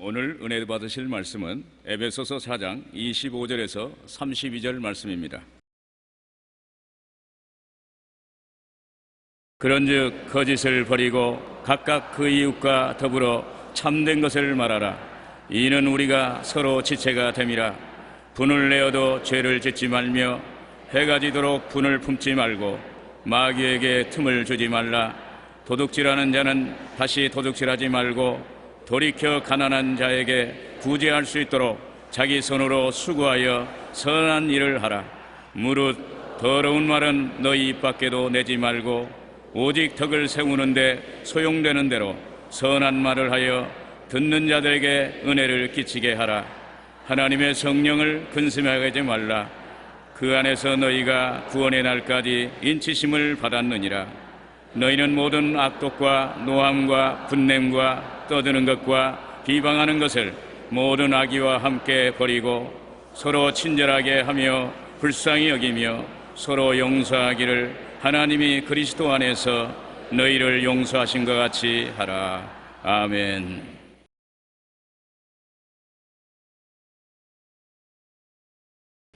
오늘 은혜 받으실 말씀은 에베소서 4장 25절에서 32절 말씀입니다. 그런즉 거짓을 버리고 각각 그 이웃과 더불어 참된 것을 말하라. 이는 우리가 서로 지체가 됨이라. 분을 내어도 죄를 짓지 말며 해가 지도록 분을 품지 말고 마귀에게 틈을 주지 말라. 도둑질하는 자는 다시 도둑질하지 말고 돌이켜 가난한 자에게 구제할 수 있도록 자기 손으로 수고하여 선한 일을 하라. 무릇 더러운 말은 너희 입 밖에도 내지 말고 오직 덕을 세우는데 소용되는 대로 선한 말을 하여 듣는 자들에게 은혜를 끼치게 하라. 하나님의 성령을 근심하게 하지 말라. 그 안에서 너희가 구원의 날까지 인치심을 받았느니라. 너희는 모든 악독과 노함과 분냄과 떠드는 것과 비방하는 것을 모든 악의와 함께 버리고 서로 친절하게 하며 불쌍히 여기며 서로 용서하기를 하나님이 그리스도 안에서 너희를 용서하신 것 같이 하라. 아멘.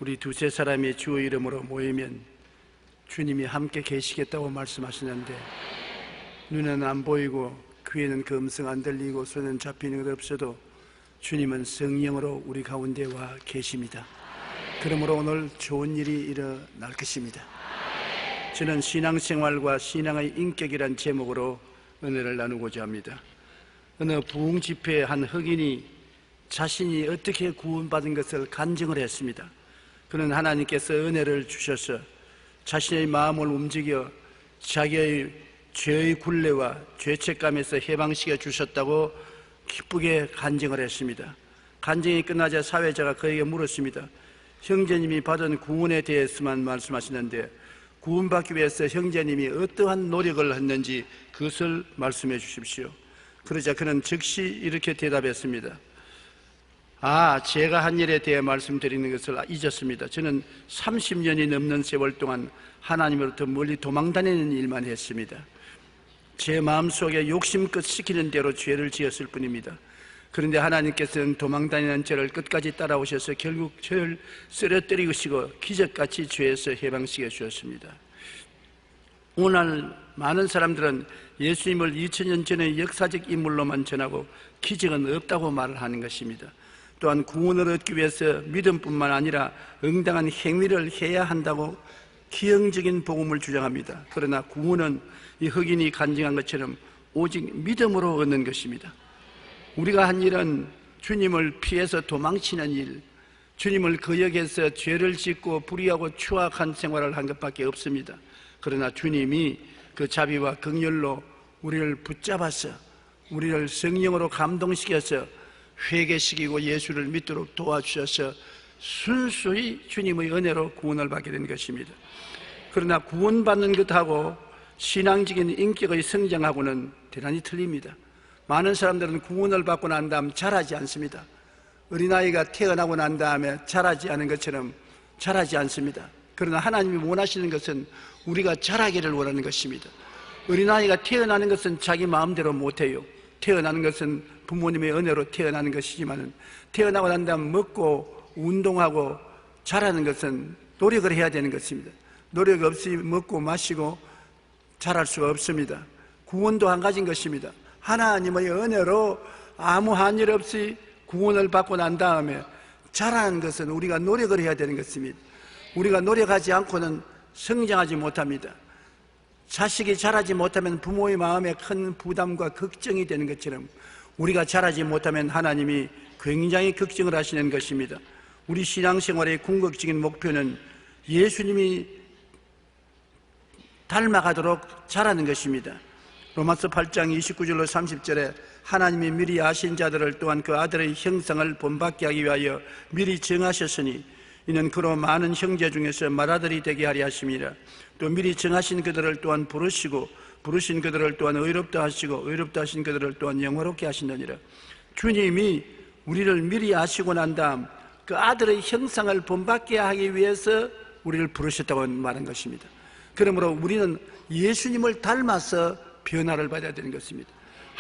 우리 두세 사람이 주의 이름으로 모이면 주님이 함께 계시겠다고 말씀하시는데 눈은 안 보이고 귀에는 그 음성 안 들리고 손은 잡히는 것 없어도 주님은 성령으로 우리 가운데 와 계십니다. 그러므로 오늘 좋은 일이 일어날 것입니다. 저는 신앙생활과 신앙의 인격이란 제목으로 은혜를 나누고자 합니다. 어느 부흥집회의 한 흑인이 자신이 어떻게 구원받은 것을 간증을 했습니다. 그는 하나님께서 은혜를 주셔서 자신의 마음을 움직여 자기의 죄의 굴레와 죄책감에서 해방시켜 주셨다고 기쁘게 간증을 했습니다. 간증이 끝나자 사회자가 그에게 물었습니다. 형제님이 받은 구원에 대해서만 말씀하시는데 구원받기 위해서 형제님이 어떠한 노력을 했는지 그것을 말씀해 주십시오. 그러자 그는 즉시 이렇게 대답했습니다. 제가 한 일에 대해 말씀드리는 것을 잊었습니다. 저는 30년이 넘는 세월 동안 하나님으로부터 멀리 도망다니는 일만 했습니다. 제 마음속에 욕심껏 시키는 대로 죄를 지었을 뿐입니다. 그런데 하나님께서는 도망다니는 저를 끝까지 따라오셔서 결국 저를 쓰러뜨리시고 기적같이 죄에서 해방시켜 주셨습니다. 오늘 많은 사람들은 예수님을 2000년 전의 역사적 인물로만 전하고 기적은 없다고 말을 하는 것입니다. 또한 구원을 얻기 위해서 믿음뿐만 아니라 응당한 행위를 해야 한다고 기형적인 복음을 주장합니다. 그러나 구원은 이 흑인이 간증한 것처럼 오직 믿음으로 얻는 것입니다. 우리가 한 일은 주님을 피해서 도망치는 일, 주님을 거역해서 죄를 짓고 불의하고 추악한 생활을 한 것밖에 없습니다. 그러나 주님이 그 자비와 긍휼로 우리를 붙잡아서 우리를 성령으로 감동시켜서 회개시키고 예수를 믿도록 도와주셔서 순수히 주님의 은혜로 구원을 받게 된 것입니다. 그러나 구원받는 것하고 신앙적인 인격의 성장하고는 대단히 틀립니다. 많은 사람들은 구원을 받고 난 다음 자라지 않습니다. 어린아이가 태어나고 난 다음에 자라지 않은 것처럼 자라지 않습니다. 그러나 하나님이 원하시는 것은 우리가 자라기를 원하는 것입니다. 어린아이가 태어나는 것은 자기 마음대로 못해요. 태어나는 것은 부모님의 은혜로 태어나는 것이지만 태어나고 난 다음 먹고 운동하고 자라는 것은 노력을 해야 되는 것입니다. 노력 없이 먹고 마시고 자랄 수가 없습니다. 구원도 한 가지인 것입니다. 하나님의 은혜로 아무 한일 없이 구원을 받고 난 다음에 자라는 것은 우리가 노력을 해야 되는 것입니다. 우리가 노력하지 않고는 성장하지 못합니다. 자식이 자라지 못하면 부모의 마음에 큰 부담과 걱정이 되는 것처럼 우리가 자라지 못하면 하나님이 굉장히 걱정을 하시는 것입니다. 우리 신앙생활의 궁극적인 목표는 예수님이 닮아가도록 자라는 것입니다. 로마서 8장 29절로 30절에 하나님이 미리 아신 자들을 또한 그 아들의 형상을 본받게 하기 위하여 미리 정하셨으니 이는 그로 많은 형제 중에서 맏아들이 되게 하려 하심이라. 또 미리 정하신 그들을 또한 부르시고 부르신 그들을 또한 의롭다 하시고 의롭다 하신 그들을 또한 영화롭게 하신다니라. 주님이 우리를 미리 아시고 난 다음 그 아들의 형상을 본받게 하기 위해서 우리를 부르셨다고 말한 것입니다. 그러므로 우리는 예수님을 닮아서 변화를 받아야 되는 것입니다.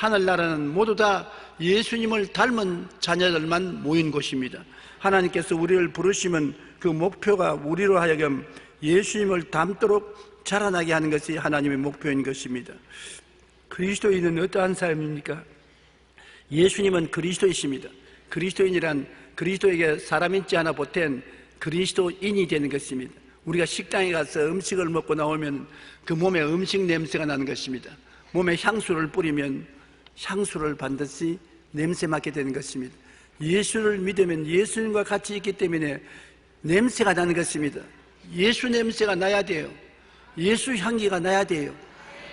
하늘나라는 모두 다 예수님을 닮은 자녀들만 모인 곳입니다. 하나님께서 우리를 부르시면 그 목표가 우리로 하여금 예수님을 닮도록 자라나게 하는 것이 하나님의 목표인 것입니다. 그리스도인은 어떠한 사람입니까? 예수님은 그리스도이십니다. 그리스도인이란 그리스도에게 사람인지 하나 보탠 그리스도인이 되는 것입니다. 우리가 식당에 가서 음식을 먹고 나오면 그 몸에 음식 냄새가 나는 것입니다. 몸에 향수를 뿌리면 향수를 반드시 냄새 맡게 되는 것입니다. 예수를 믿으면 예수님과 같이 있기 때문에 냄새가 나는 것입니다. 예수 냄새가 나야 돼요. 예수 향기가 나야 돼요.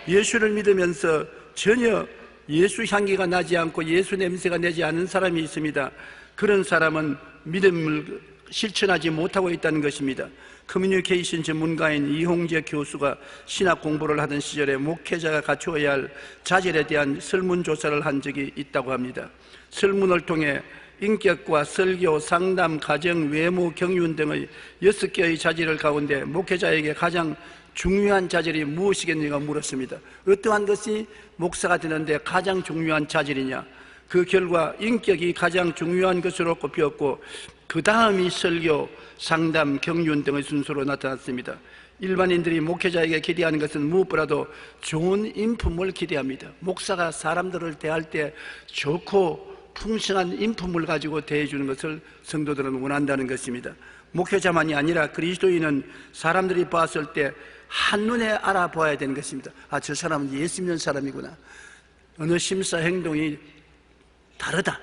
예수를 믿으면서 전혀 예수 향기가 나지 않고 예수 냄새가 나지 않은 사람이 있습니다. 그런 사람은 믿음을 실천하지 못하고 있다는 것입니다. 커뮤니케이션 전문가인 이홍재 교수가 신학 공부를 하던 시절에 목회자가 갖추어야 할 자질에 대한 설문조사를 한 적이 있다고 합니다. 설문을 통해 인격과 설교, 상담, 가정, 외모, 경륜 등의 6개의 자질을 가운데 목회자에게 가장 중요한 자질이 무엇이겠느냐고 물었습니다. 어떠한 것이 목사가 되는데 가장 중요한 자질이냐? 그 결과 인격이 가장 중요한 것으로 꼽혔고 그 다음이 설교, 상담, 경륜 등의 순서로 나타났습니다. 일반인들이 목회자에게 기대하는 것은 무엇보다도 좋은 인품을 기대합니다. 목사가 사람들을 대할 때 좋고 풍성한 인품을 가지고 대해주는 것을 성도들은 원한다는 것입니다. 목회자만이 아니라 그리스도인은 사람들이 봤을 때 한눈에 알아봐야 되는 것입니다. 아, 저 사람은 예수 믿는 사람이구나. 어느 심사 행동이 다르다.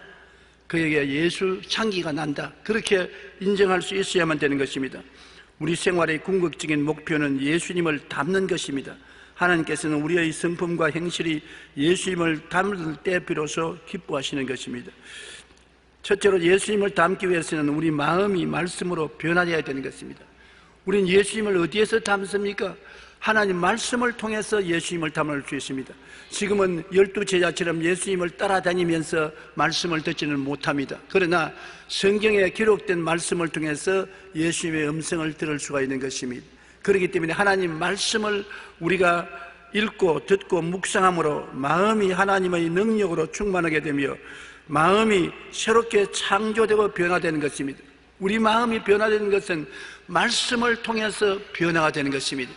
그에게 예수 향기가 난다. 그렇게 인정할 수 있어야만 되는 것입니다. 우리 생활의 궁극적인 목표는 예수님을 닮는 것입니다. 하나님께서는 우리의 성품과 행실이 예수님을 닮을 때 비로소 기뻐하시는 것입니다. 첫째로 예수님을 닮기 위해서는 우리 마음이 말씀으로 변화되어야 되는 것입니다. 우리는 예수님을 어디에서 닮습니까? 하나님 말씀을 통해서 예수님을 닮을 수 있습니다. 지금은 12제자처럼 예수님을 따라다니면서 말씀을 듣지는 못합니다. 그러나 성경에 기록된 말씀을 통해서 예수님의 음성을 들을 수가 있는 것입니다. 그렇기 때문에 하나님 말씀을 우리가 읽고 듣고 묵상함으로 마음이 하나님의 능력으로 충만하게 되며 마음이 새롭게 창조되고 변화되는 것입니다. 우리 마음이 변화되는 것은 말씀을 통해서 변화가 되는 것입니다.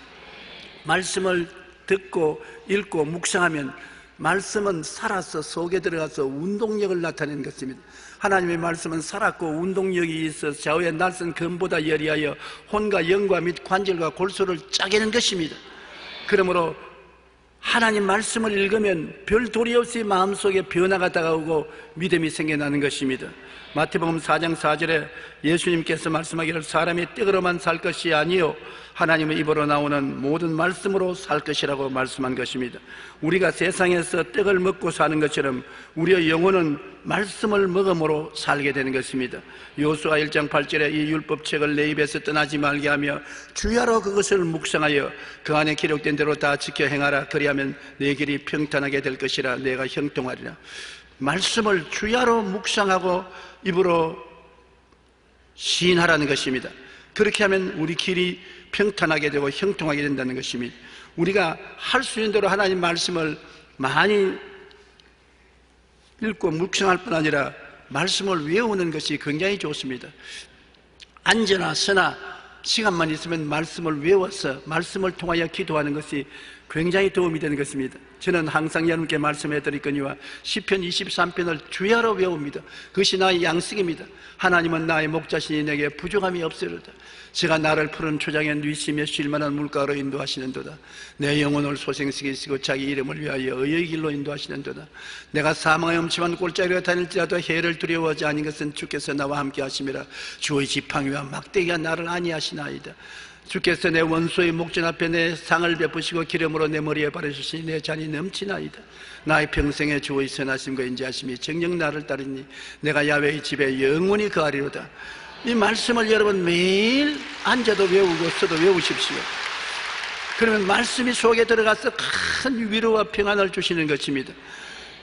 말씀을 듣고 읽고 묵상하면 말씀은 살아서 속에 들어가서 운동력을 나타내는 것입니다. 하나님의 말씀은 살았고 운동력이 있어 좌우의 낯선 검보다 예리하여 혼과 영과 및 관절과 골수를 짜게는 것입니다. 그러므로 하나님 말씀을 읽으면 별 도리 없이 마음속에 변화가 다가오고 믿음이 생겨나는 것입니다. 마태복음 4장 4절에 예수님께서 말씀하기를 사람이 떡으로만 살 것이 아니요 하나님의 입으로 나오는 모든 말씀으로 살 것이라고 말씀한 것입니다. 우리가 세상에서 떡을 먹고 사는 것처럼 우리의 영혼은 말씀을 먹음으로 살게 되는 것입니다. 여호수아 1장 8절에 이 율법책을 내 입에서 떠나지 말게 하며 주야로 그것을 묵상하여 그 안에 기록된 대로 다 지켜 행하라. 그리하면 내 길이 평탄하게 될 것이라. 내가 형통하리라. 말씀을 주야로 묵상하고 입으로 시인하라는 것입니다. 그렇게 하면 우리 길이 평탄하게 되고 형통하게 된다는 것입니다. 우리가 할 수 있는 대로 하나님 말씀을 많이 읽고 묵상할 뿐 아니라 말씀을 외우는 것이 굉장히 좋습니다. 앉으나 서나 시간만 있으면 말씀을 외워서 말씀을 통하여 기도하는 것이 굉장히 도움이 되는 것입니다. 저는 항상 여러분께 말씀해 드리거니와 시편 23편을 주야로 외웁니다. 그것이 나의 양식입니다. 하나님은 나의 목자시니 내게 부족함이 없으리로다. 제가 나를 푸른 초장에 누이시며 쉴만한 물가로 인도하시는도다. 내 영혼을 소생시키시고 자기 이름을 위하여 의의 길로 인도하시는도다. 내가 사망의 음침한 골짜기로 다닐지라도 해를 두려워하지 아닌 것은 주께서 나와 함께 하심이라. 주의 지팡이와 막대기가 나를 안위하시나이다. 주께서 내 원수의 목전 앞에 내 상을 베푸시고 기름으로 내 머리에 바르시니 내 잔이 넘치나이다. 나의 평생에 주의 선하심과 인자하심이 정녕 나를 따르니 내가 야훼의 집에 영원히 거하리로다. 이 말씀을 여러분 매일 앉아도 외우고 서도 외우십시오. 그러면 말씀이 속에 들어가서 큰 위로와 평안을 주시는 것입니다.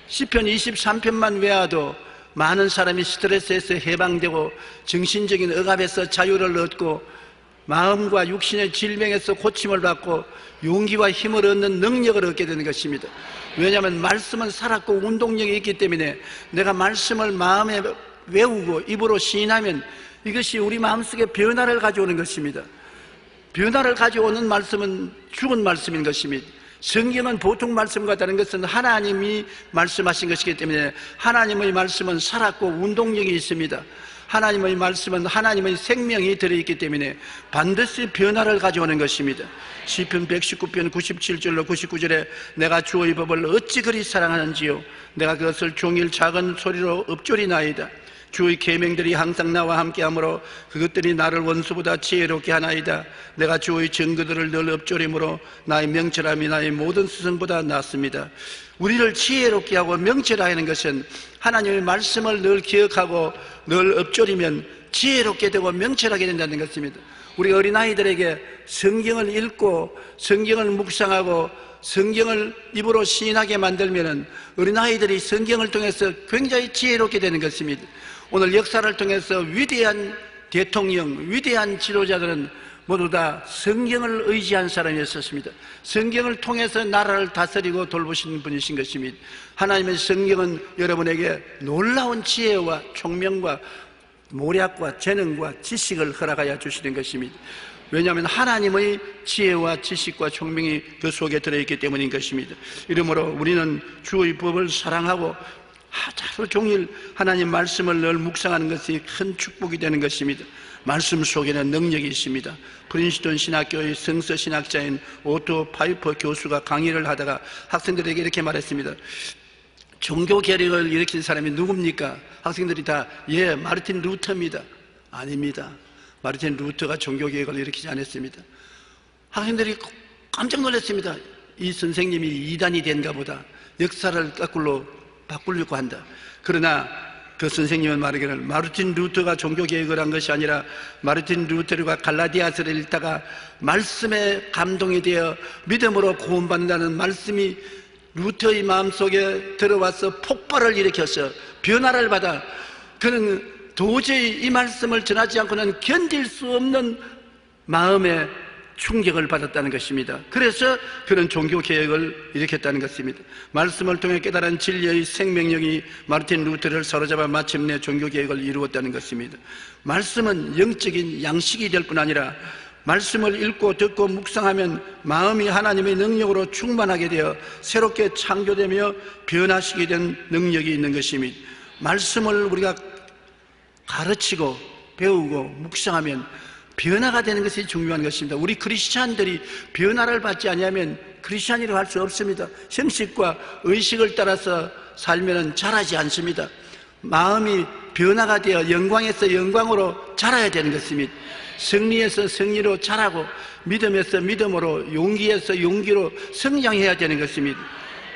시편 23편만 외워도 많은 사람이 스트레스에서 해방되고 정신적인 억압에서 자유를 얻고 마음과 육신의 질병에서 고침을 받고 용기와 힘을 얻는 능력을 얻게 되는 것입니다. 왜냐하면 말씀은 살았고 운동력이 있기 때문에 내가 말씀을 마음에 외우고 입으로 시인하면 이것이 우리 마음속에 변화를 가져오는 것입니다. 변화를 가져오는 말씀은 죽은 말씀인 것입니다. 성경은 보통 말씀과 다른 것은 하나님이 말씀하신 것이기 때문에 하나님의 말씀은 살았고 운동력이 있습니다. 하나님의 말씀은 하나님의 생명이 들어있기 때문에 반드시 변화를 가져오는 것입니다. 시편 119편 97절로 99절에 내가 주의 법을 어찌 그리 사랑하는지요 내가 그것을 종일 작은 소리로 읊조리나이다. 주의 계명들이 항상 나와 함께하므로 그것들이 나를 원수보다 지혜롭게 하나이다. 내가 주의 증거들을 늘 읊조림으로 나의 명철함이 나의 모든 스승보다 낫습니다. 우리를 지혜롭게 하고 명철하게 하는 것은 하나님의 말씀을 늘 기억하고 늘 읊조리면 지혜롭게 되고 명철하게 된다는 것입니다. 우리 어린아이들에게 성경을 읽고 성경을 묵상하고 성경을 입으로 시인하게 만들면 어린아이들이 성경을 통해서 굉장히 지혜롭게 되는 것입니다. 오늘 역사를 통해서 위대한 대통령, 위대한 지도자들은 모두 다 성경을 의지한 사람이었습니다. 성경을 통해서 나라를 다스리고 돌보시는 분이신 것입니다. 하나님의 성경은 여러분에게 놀라운 지혜와 총명과 모략과 재능과 지식을 허락하여 주시는 것입니다. 왜냐하면 하나님의 지혜와 지식과 총명이 그 속에 들어있기 때문인 것입니다. 이러므로 우리는 주의 법을 사랑하고 하루 종일 하나님 말씀을 늘 묵상하는 것이 큰 축복이 되는 것입니다. 말씀 속에는 능력이 있습니다. 프린스턴 신학교의 성서 신학자인 오토 파이퍼 교수가 강의를 하다가 학생들에게 이렇게 말했습니다. 종교 개혁을 일으킨 사람이 누굽니까? 학생들이 다 마르틴 루터입니다. 아닙니다. 마르틴 루터가 종교 개혁을 일으키지 않았습니다. 학생들이 깜짝 놀랐습니다. 이 선생님이 이단이 된가 보다. 역사를 거꾸로 바꾸려고 한다. 그러나 그 선생님은 말하기를 마르틴 루터가 종교 개혁을 한 것이 아니라 마르틴 루터가 갈라디아서를 읽다가 말씀에 감동이 되어 믿음으로 구원받는다는 말씀이 루터의 마음속에 들어와서 폭발을 일으켜서 변화를 받아 그는 도저히 이 말씀을 전하지 않고는 견딜 수 없는 마음의 충격을 받았다는 것입니다. 그래서 그런 종교개혁을 일으켰다는 것입니다. 말씀을 통해 깨달은 진리의 생명력이 마르틴 루터를 사로잡아 마침내 종교개혁을 이루었다는 것입니다. 말씀은 영적인 양식이 될 뿐 아니라 말씀을 읽고 듣고 묵상하면 마음이 하나님의 능력으로 충만하게 되어 새롭게 창조되며 변화시키게 된 능력이 있는 것입니다. 말씀을 우리가 가르치고 배우고 묵상하면 변화가 되는 것이 중요한 것입니다. 우리 크리스찬들이 변화를 받지 않으면 크리스찬이라고 할 수 없습니다. 형식과 의식을 따라서 살면 자라지 않습니다. 마음이 변화가 되어 영광에서 영광으로 자라야 되는 것입니다. 승리에서 승리로 자라고 믿음에서 믿음으로 용기에서 용기로 성장해야 되는 것입니다.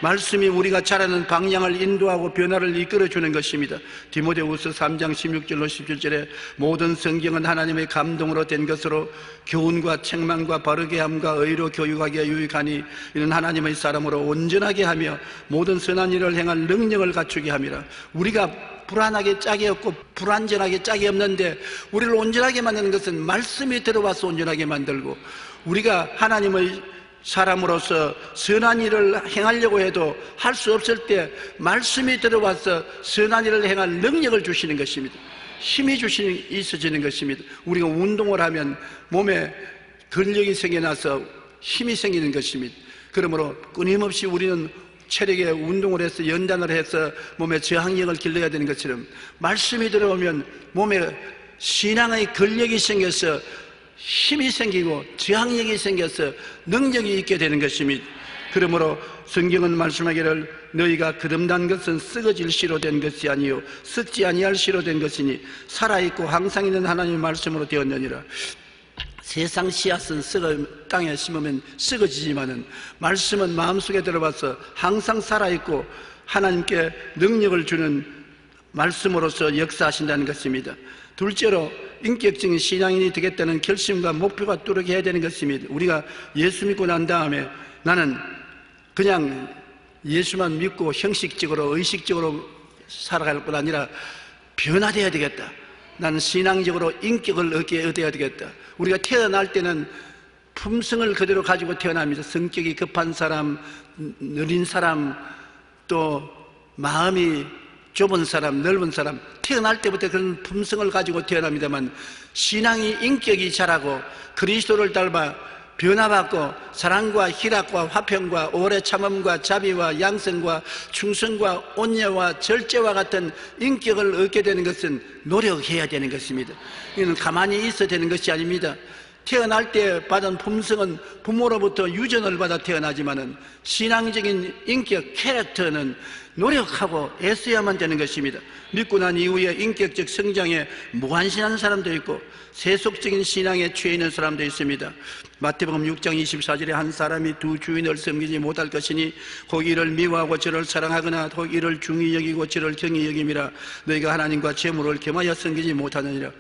말씀이 우리가 자라는 방향을 인도하고 변화를 이끌어주는 것입니다. 디모데후서 3장 16절로 17절에 모든 성경은 하나님의 감동으로 된 것으로 교훈과 책망과 바르게 함과 의로 교육하기에 유익하니 이는 하나님의 사람으로 온전하게 하며 모든 선한 일을 행할 능력을 갖추게 함이라. 우리가 불안하게 짝이 없고 불완전하게 짝이 없는데 우리를 온전하게 만드는 것은 말씀이 들어와서 온전하게 만들고, 우리가 하나님의 사람으로서 선한 일을 행하려고 해도 할 수 없을 때 말씀이 들어와서 선한 일을 행할 능력을 주시는 것입니다. 힘이 있어지는 것입니다. 우리가 운동을 하면 몸에 근력이 생겨나서 힘이 생기는 것입니다. 그러므로 끊임없이 우리는 체력에 운동을 해서 연단을 해서 몸에 저항력을 길러야 되는 것처럼 말씀이 들어오면 몸에 신앙의 근력이 생겨서 힘이 생기고 저항력이 생겨서 능력이 있게 되는 것입니다. 그러므로 성경은 말씀하기를 너희가 거듭난 것은 썩어질 씨로 된 것이 아니요 썩지 아니할 씨로 된 것이니 살아있고 항상 있는 하나님의 말씀으로 되었느니라. 세상 씨앗은 땅에 심으면 썩어지지만은 말씀은 마음속에 들어와서 항상 살아있고 하나님께 능력을 주는 말씀으로서 역사하신다는 것입니다. 둘째로 인격적인 신앙인이 되겠다는 결심과 목표가 뚜렷게 해야 되는 것입니다. 우리가 예수 믿고 난 다음에 나는 그냥 예수만 믿고 형식적으로 의식적으로 살아갈 뿐 아니라 변화되어야 되겠다. 나는 신앙적으로 인격을 얻어야 되겠다. 우리가 태어날 때는 품성을 그대로 가지고 태어납니다. 성격이 급한 사람, 느린 사람, 또 마음이 좁은 사람, 넓은 사람, 태어날 때부터 그런 품성을 가지고 태어납니다만, 신앙이 인격이 자라고 그리스도를 닮아 변화받고 사랑과 희락과 화평과 오래 참음과 자비와 양성과 충성과 온유와 절제와 같은 인격을 얻게 되는 것은 노력해야 되는 것입니다. 이는 가만히 있어야 되는 것이 아닙니다. 태어날 때 받은 품성은 부모로부터 유전을 받아 태어나지만은 신앙적인 인격, 캐릭터는 노력하고 애써야만 되는 것입니다. 믿고 난 이후에 인격적 성장에 무관심한 사람도 있고 세속적인 신앙에 취해 있는 사람도 있습니다. 마태복음 6장 24절에 한 사람이 두 주인을 섬기지 못할 것이니 혹 이를 미워하고 저를 사랑하거나 혹 이를 중히 여기고 저를 경히 여김이라. 너희가 하나님과 재물을 겸하여 섬기지 못하느니라.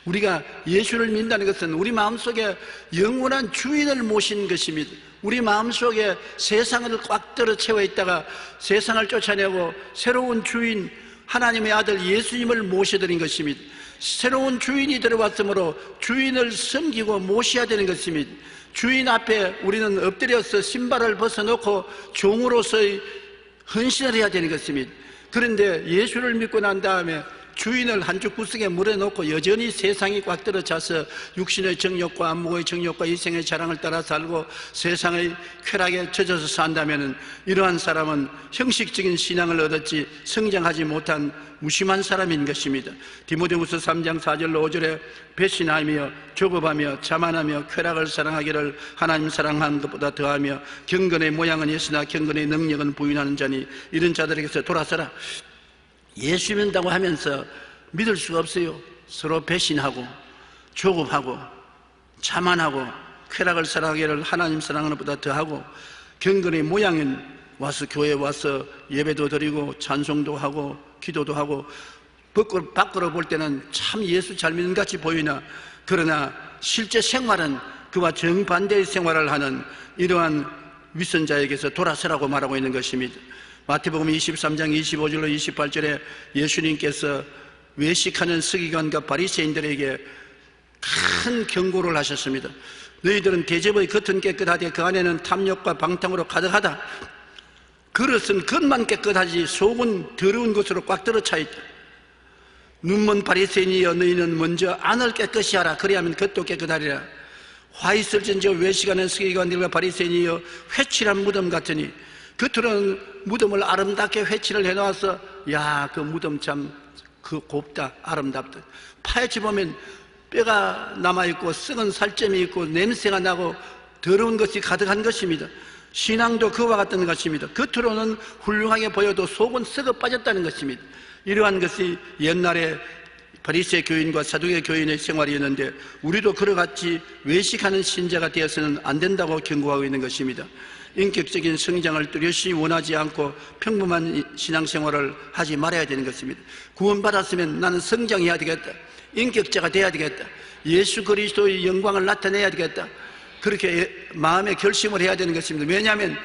우리가 예수를 믿는다는 것은 우리 마음속에 영원한 주인을 모신 것입니다. 우리 마음속에 세상을 꽉 들어 채워 있다가 세상을 쫓아내고 새로운 주인 하나님의 아들 예수님을 모셔드린 것입니다. 새로운 주인이 들어왔으므로 주인을 섬기고 모셔야 되는 것입니다. 주인 앞에 우리는 엎드려서 신발을 벗어놓고 종으로서의 헌신을 해야 되는 것입니다. 그런데 예수를 믿고 난 다음에 주인을 한쪽 구석에 물어놓고 여전히 세상이 꽉 들어차서 육신의 정욕과 안목의 정욕과 이생의 자랑을 따라 살고 세상의 쾌락에 젖어서 산다면 이러한 사람은 형식적인 신앙을 얻었지 성장하지 못한 무심한 사람인 것입니다. 디모데후서 3장 4절로 5절에 배신하며 조급하며 자만하며 쾌락을 사랑하기를 하나님 사랑하는 것보다 더하며 경건의 모양은 있으나 경건의 능력은 부인하는 자니 이런 자들에게서 돌아서라. 예수 믿는다고 하면서 믿을 수가 없어요. 서로 배신하고 조급하고 자만하고 쾌락을 사랑하기를 하나님 사랑하는 것보다 더하고 경건의 모양은 와서 교회에 와서 예배도 드리고 찬송도 하고 기도도 하고 밖으로 볼 때는 참 예수 잘 믿는 같이 보이나 그러나 실제 생활은 그와 정반대의 생활을 하는 이러한 위선자에게서 돌아서라고 말하고 있는 것입니다. 마태복음 23장 25절로 28절에 예수님께서 외식하는 서기관과 바리새인들에게 큰 경고를 하셨습니다. 너희들은 대접의 겉은 깨끗하되 그 안에는 탐욕과 방탕으로 가득하다. 그릇은 겉만 깨끗하지 속은 더러운 것으로 꽉 들어차 있다. 눈먼 바리새인이여 너희는 먼저 안을 깨끗이 하라. 그리하면 겉도 깨끗하리라. 화 있을진저 외식하는 서기관들과 바리새인이여 회칠한 무덤 같으니 겉으로는 무덤을 아름답게 회칠을 해놓아서 야, 그 무덤 참 그 곱다 아름답다. 파헤쳐 보면 뼈가 남아있고 썩은 살점이 있고 냄새가 나고 더러운 것이 가득한 것입니다. 신앙도 그와 같은 것입니다. 겉으로는 훌륭하게 보여도 속은 썩어 빠졌다는 것입니다. 이러한 것이 옛날에 바리새 교인과 사두개 교인의 생활이었는데 우리도 그러같이 외식하는 신자가 되어서는 안 된다고 경고하고 있는 것입니다. 인격적인 성장을 뚜렷이 원하지 않고 평범한 신앙생활을 하지 말아야 되는 것입니다. 구원받았으면 나는 성장해야 되겠다. 인격자가 돼야 되겠다. 예수 그리스도의 영광을 나타내야 되겠다. 그렇게 마음의 결심을 해야 되는 것입니다. 왜냐하면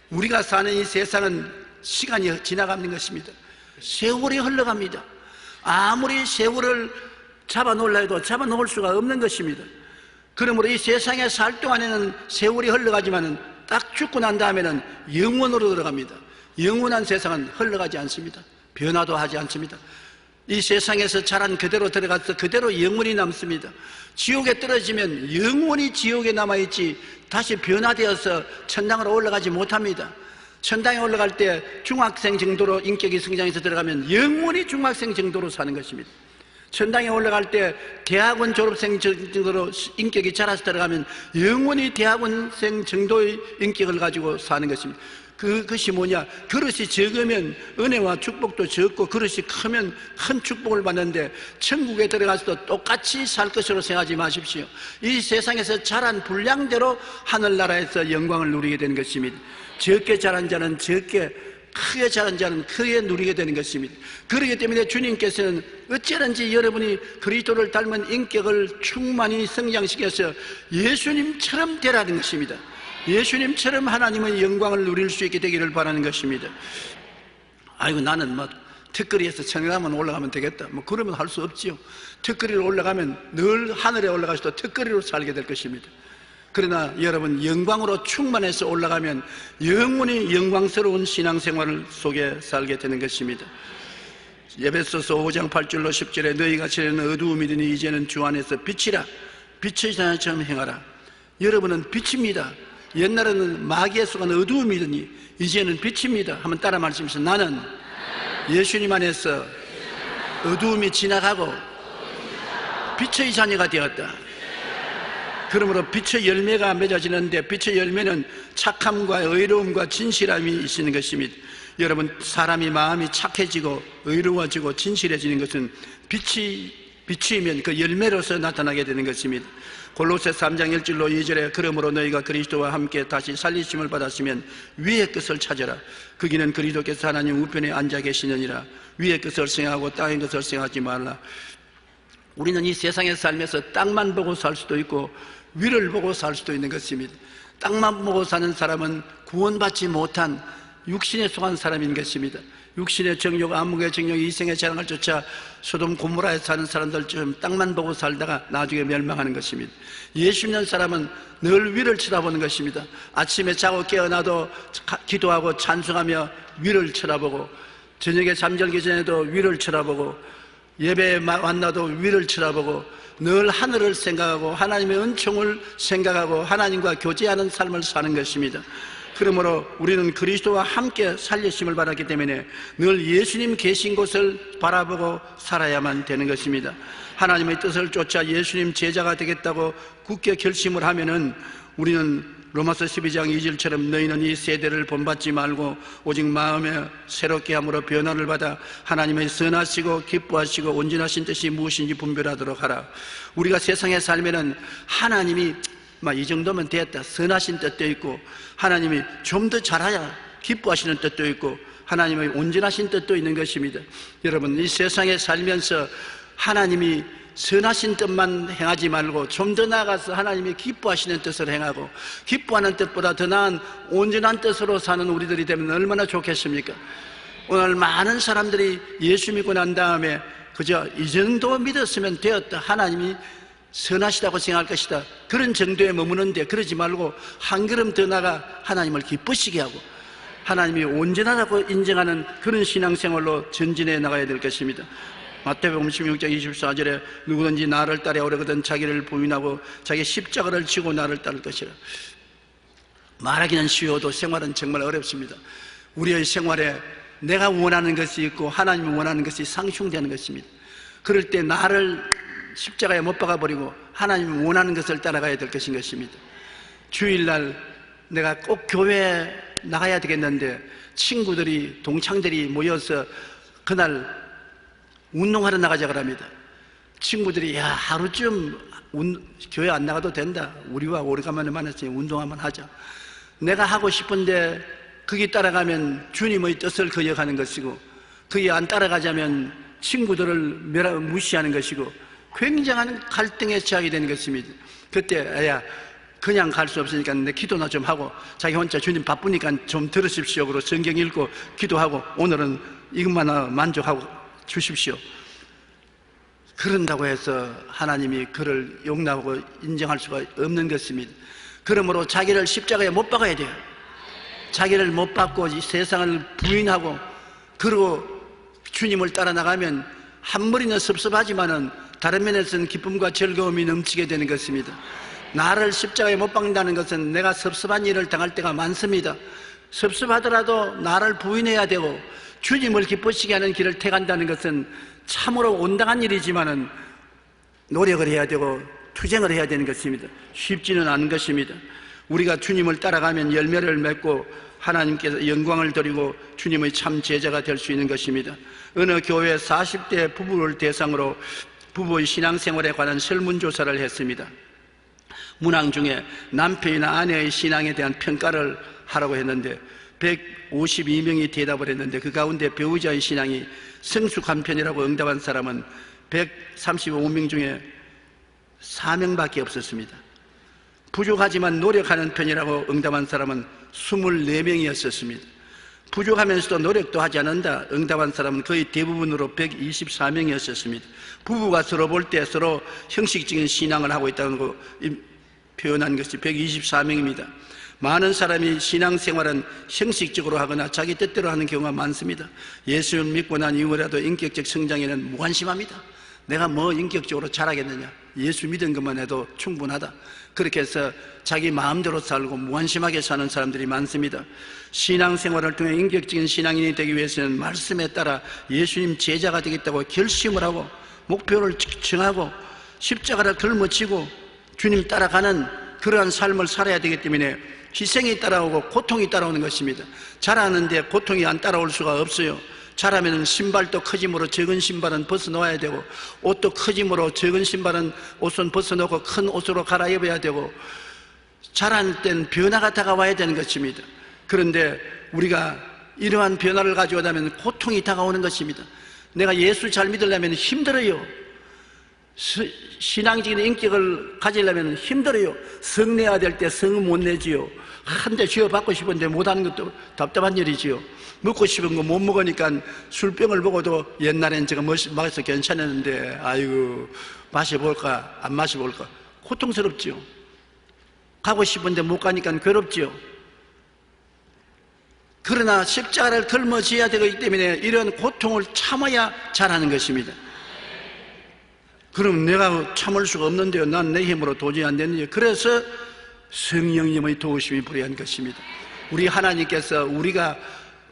우리가 사는 이 세상은 시간이 지나가는 것입니다. 세월이 흘러갑니다. 아무리 세월을 잡아놓으려 해도 잡아놓을 수가 없는 것입니다. 그러므로 이 세상에 살 동안에는 세월이 흘러가지만은 딱 죽고 난 다음에는 영원으로 들어갑니다. 영원한 세상은 흘러가지 않습니다. 변화도 하지 않습니다. 이 세상에서 자란 그대로 들어가서 그대로 영원히 남습니다. 지옥에 떨어지면 영원히 지옥에 남아있지 다시 변화되어서 천당으로 올라가지 못합니다. 천당에 올라갈 때 중학생 정도로 인격이 성장해서 들어가면 영원히 중학생 정도로 사는 것입니다. 천당에 올라갈 때 대학원 졸업생 정도로 인격이 자라서 들어가면 영원히 대학원생 정도의 인격을 가지고 사는 것입니다. 그것이 뭐냐? 그릇이 적으면 은혜와 축복도 적고 그릇이 크면 큰 축복을 받는데 천국에 들어가서도 똑같이 살 것으로 생각하지 마십시오. 이 세상에서 자란 분량대로 하늘나라에서 영광을 누리게 되는 것입니다. 적게 자란 자는 적게, 크게 자란 자는 크게 누리게 되는 것입니다. 그렇기 때문에 주님께서는 어찌하든지 여러분이 그리스도를 닮은 인격을 충만히 성장시켜서 예수님처럼 되라는 것입니다. 예수님처럼 하나님의 영광을 누릴 수 있게 되기를 바라는 것입니다. 아이고 나는 뭐 턱걸이에서 천왕만 올라가면 되겠다, 뭐 그러면 할 수 없지요. 턱걸이로 올라가면 늘 하늘에 올라가서도 턱걸이로 살게 될 것입니다. 그러나 여러분, 영광으로 충만해서 올라가면 영원히 영광스러운 신앙생활 속에 살게 되는 것입니다. 에베소서 5장 8절로 10절에 너희가 전에는 어두움이더니 이제는 주 안에서 빛이라, 빛의 자녀처럼 행하라. 여러분은 빛입니다. 옛날에는 마귀의 속한 어두움이더니 이제는 빛입니다. 한번 따라 말씀하시죠. 나는 예수님 안에서 어두움이 지나가고 빛의 자녀가 되었다. 그러므로 빛의 열매가 맺어지는데, 빛의 열매는 착함과 의로움과 진실함이 있는 것입니다. 여러분, 사람이 마음이 착해지고 의로워지고 진실해지는 것은 빛이면 그 열매로서 나타나게 되는 것입니다. 골로새 3장 1절로 2절에 그러므로 너희가 그리스도와 함께 다시 살리심을 받았으면 위의 것을 찾아라. 거기는 그리스도께서 하나님 우편에 앉아 계시느니라. 위의 것을 생각하고 땅의 것을 생각하지 말라. 우리는 이 세상에 살면서 땅만 보고 살 수도 있고 위를 보고 살 수도 있는 것입니다. 땅만 보고 사는 사람은 구원받지 못한 육신에 속한 사람인 것입니다. 육신의 정욕, 암흑의 정욕, 이생의 자랑을 쫓아 소돔 고모라에 사는 사람들처럼 땅만 보고 살다가 나중에 멸망하는 것입니다. 예수 믿는 사람은 늘 위를 쳐다보는 것입니다. 아침에 자고 깨어나도 기도하고 찬송하며 위를 쳐다보고, 저녁에 잠들기 전에도 위를 쳐다보고, 예배에 만나도 위를 쳐다보고, 늘 하늘을 생각하고 하나님의 은총을 생각하고 하나님과 교제하는 삶을 사는 것입니다. 그러므로 우리는 그리스도와 함께 살리심을 받았기 때문에 늘 예수님 계신 곳을 바라보고 살아야만 되는 것입니다. 하나님의 뜻을 쫓아 예수님 제자가 되겠다고 굳게 결심을 하면은 우리는 로마서 12장 2절처럼 너희는 이 세대를 본받지 말고 오직 마음에 새롭게 함으로 변화를 받아 하나님의 선하시고 기뻐하시고 온전하신 뜻이 무엇인지 분별하도록 하라. 우리가 세상에 살면은 하나님이 이 정도면 됐다, 선하신 뜻도 있고, 하나님이 좀 더 잘하야 기뻐하시는 뜻도 있고, 하나님의 온전하신 뜻도 있는 것입니다. 여러분, 이 세상에 살면서 하나님이 선하신 뜻만 행하지 말고 좀 더 나아가서 하나님이 기뻐하시는 뜻을 행하고, 기뻐하는 뜻보다 더 나은 온전한 뜻으로 사는 우리들이 되면 얼마나 좋겠습니까? 오늘 많은 사람들이 예수 믿고 난 다음에 그저 이 정도 믿었으면 되었다, 하나님이 선하시다고 생각할 것이다, 그런 정도에 머무는데, 그러지 말고 한 걸음 더 나가 하나님을 기쁘시게 하고 하나님이 온전하다고 인정하는 그런 신앙생활로 전진해 나가야 될 것입니다. 마태복음 16장 24절에 누구든지 나를 따라 오려거든 자기를 부인하고 자기 십자가를 지고 나를 따를 것이라. 말하기는 쉬워도 생활은 정말 어렵습니다. 우리의 생활에 내가 원하는 것이 있고 하나님이 원하는 것이 상충되는 것입니다. 그럴 때 나를 십자가에 못 박아버리고 하나님이 원하는 것을 따라가야 될 것인 것입니다. 주일날 내가 꼭 교회에 나가야 되겠는데 친구들이, 동창들이 모여서 그날 운동하러 나가자 그럽니다. 친구들이 야, 하루쯤 교회 안 나가도 된다, 우리와 오래간만에 만났으니 운동 한번 하자. 내가 하고 싶은데 거기 따라가면 주님의 뜻을 거역하는 것이고, 거기 안 따라가자면 친구들을 무시하는 것이고, 굉장한 갈등에 처하게 되는 것입니다. 그때 야, 그냥 갈 수 없으니까 내 기도나 좀 하고, 자기 혼자 주님 바쁘니까 좀 들으십시오. 그러고 성경 읽고 기도하고 오늘은 이것만 만족하고 주십시오. 그런다고 해서 하나님이 그를 용납하고 인정할 수가 없는 것입니다. 그러므로 자기를 십자가에 못 박아야 돼요. 자기를 못 박고 이 세상을 부인하고 그리고 주님을 따라 나가면 한 머리는 섭섭하지만은 다른 면에서는 기쁨과 즐거움이 넘치게 되는 것입니다. 나를 십자가에 못 박는다는 것은 내가 섭섭한 일을 당할 때가 많습니다. 섭섭하더라도 나를 부인해야 되고 주님을 기쁘시게 하는 길을 택한다는 것은 참으로 온당한 일이지만은 노력을 해야 되고 투쟁을 해야 되는 것입니다. 쉽지는 않은 것입니다. 우리가 주님을 따라가면 열매를 맺고 하나님께서 영광을 드리고 주님의 참 제자가 될 수 있는 것입니다. 어느 교회 40대 부부를 대상으로 부부의 신앙생활에 관한 설문조사를 했습니다. 문항 중에 남편이나 아내의 신앙에 대한 평가를 하라고 했는데 152명이 대답을 했는데 그 가운데 배우자의 신앙이 성숙한 편이라고 응답한 사람은 135명 중에 4명밖에 없었습니다. 부족하지만 노력하는 편이라고 응답한 사람은 24명이었습니다. 부족하면서도 노력도 하지 않는다. 응답한 사람은 거의 대부분으로 124명이었습니다. 부부가 서로 볼 때 서로 형식적인 신앙을 하고 있다는 거 표현한 것이 124명입니다. 많은 사람이 신앙생활은 형식적으로 하거나 자기 뜻대로 하는 경우가 많습니다. 예수를 믿고 난 이후라도 인격적 성장에는 무관심합니다. 내가 뭐 인격적으로 잘하겠느냐, 예수 믿은 것만 해도 충분하다. 그렇게 해서 자기 마음대로 살고 무관심하게 사는 사람들이 많습니다. 신앙생활을 통해 인격적인 신앙인이 되기 위해서는 말씀에 따라 예수님 제자가 되겠다고 결심을 하고 목표를 정하고 십자가를 짊어지고 주님 따라가는 그러한 삶을 살아야 되기 때문에 희생이 따라오고 고통이 따라오는 것입니다. 잘하는데 고통이 안 따라올 수가 없어요. 잘하면 신발도 커짐으로 적은 신발은 벗어놓아야 되고, 옷도 커짐으로 적은 신발은 옷은 벗어놓고 큰 옷으로 갈아입어야 되고, 잘할 땐 변화가 다가와야 되는 것입니다. 그런데 우리가 이러한 변화를 가져오려면 고통이 다가오는 것입니다. 내가 예수 잘 믿으려면 힘들어요. 신앙적인 인격을 가지려면 힘들어요. 성 내야 될 때 성을 못 내지요. 한 대 쥐어 받고 싶은데 못하는 것도 답답한 일이지요. 먹고 싶은 거 못 먹으니까 술병을 먹어도 옛날엔 제가 마셔서 괜찮았는데 아이고 마셔볼까 안 마셔볼까 고통스럽지요. 가고 싶은데 못 가니까 괴롭지요. 그러나 십자가를 짊어져야 되기 때문에 이런 고통을 참아야 잘하는 것입니다. 그럼 내가 참을 수가 없는데요. 난 내 힘으로 도저히 안 되는데요. 그래서 성령님의 도우심이 필요한 것입니다. 우리 하나님께서 우리가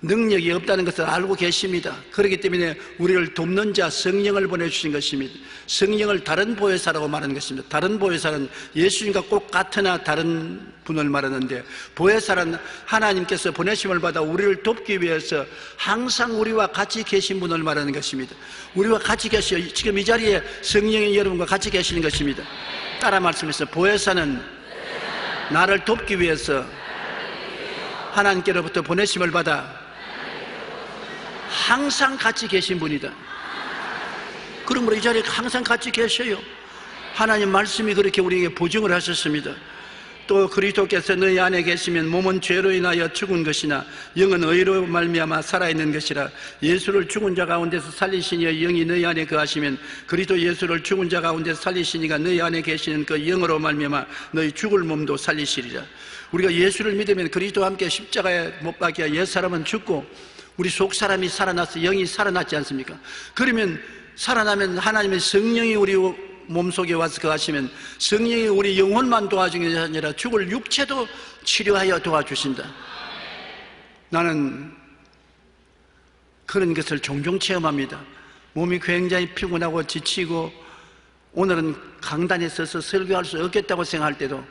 능력이 없다는 것을 알고 계십니다. 그렇기 때문에 우리를 돕는 자 성령을 보내주신 것입니다. 성령을 다른 보혜사라고 말하는 것입니다. 다른 보혜사는 예수님과 꼭 같으나 다른 분을 말하는데, 보혜사는 하나님께서 보내심을 받아 우리를 돕기 위해서 항상 우리와 같이 계신 분을 말하는 것입니다. 우리와 같이 계셔. 지금 이 자리에 성령이 여러분과 같이 계시는 것입니다. 따라 말씀해서 보혜사는 나를 돕기 위해서 하나님께로부터 보내심을 받아 항상 같이 계신 분이다. 그러므로 이 자리에 항상 같이 계셔요. 하나님 말씀이 그렇게 우리에게 보증을 하셨습니다. 또 그리스도께서 너희 안에 계시면 몸은 죄로 인하여 죽은 것이나 영은 의로 말미암아 살아있는 것이라. 예수를 죽은 자 가운데서 살리시니 영이 너희 안에 거하시면 그리스도 예수를 죽은 자 가운데서 살리시니가 너희 안에 계시는 그 영으로 말미암아 너희 죽을 몸도 살리시리라. 우리가 예수를 믿으면 그리스도와 함께 십자가에 못 박혀 옛사람은 죽고 우리 속사람이 살아나서 영이 살아났지 않습니까? 그러면 살아나면 하나님의 성령이 우리 몸속에 와서 거하시면 성령이 우리 영혼만 도와주는 것이 아니라 죽을 육체도 치료하여 도와주신다. 나는 그런 것을 종종 체험합니다. 몸이 굉장히 피곤하고 지치고 오늘은 강단에 서서 설교할 수 없겠다고 생각할 때도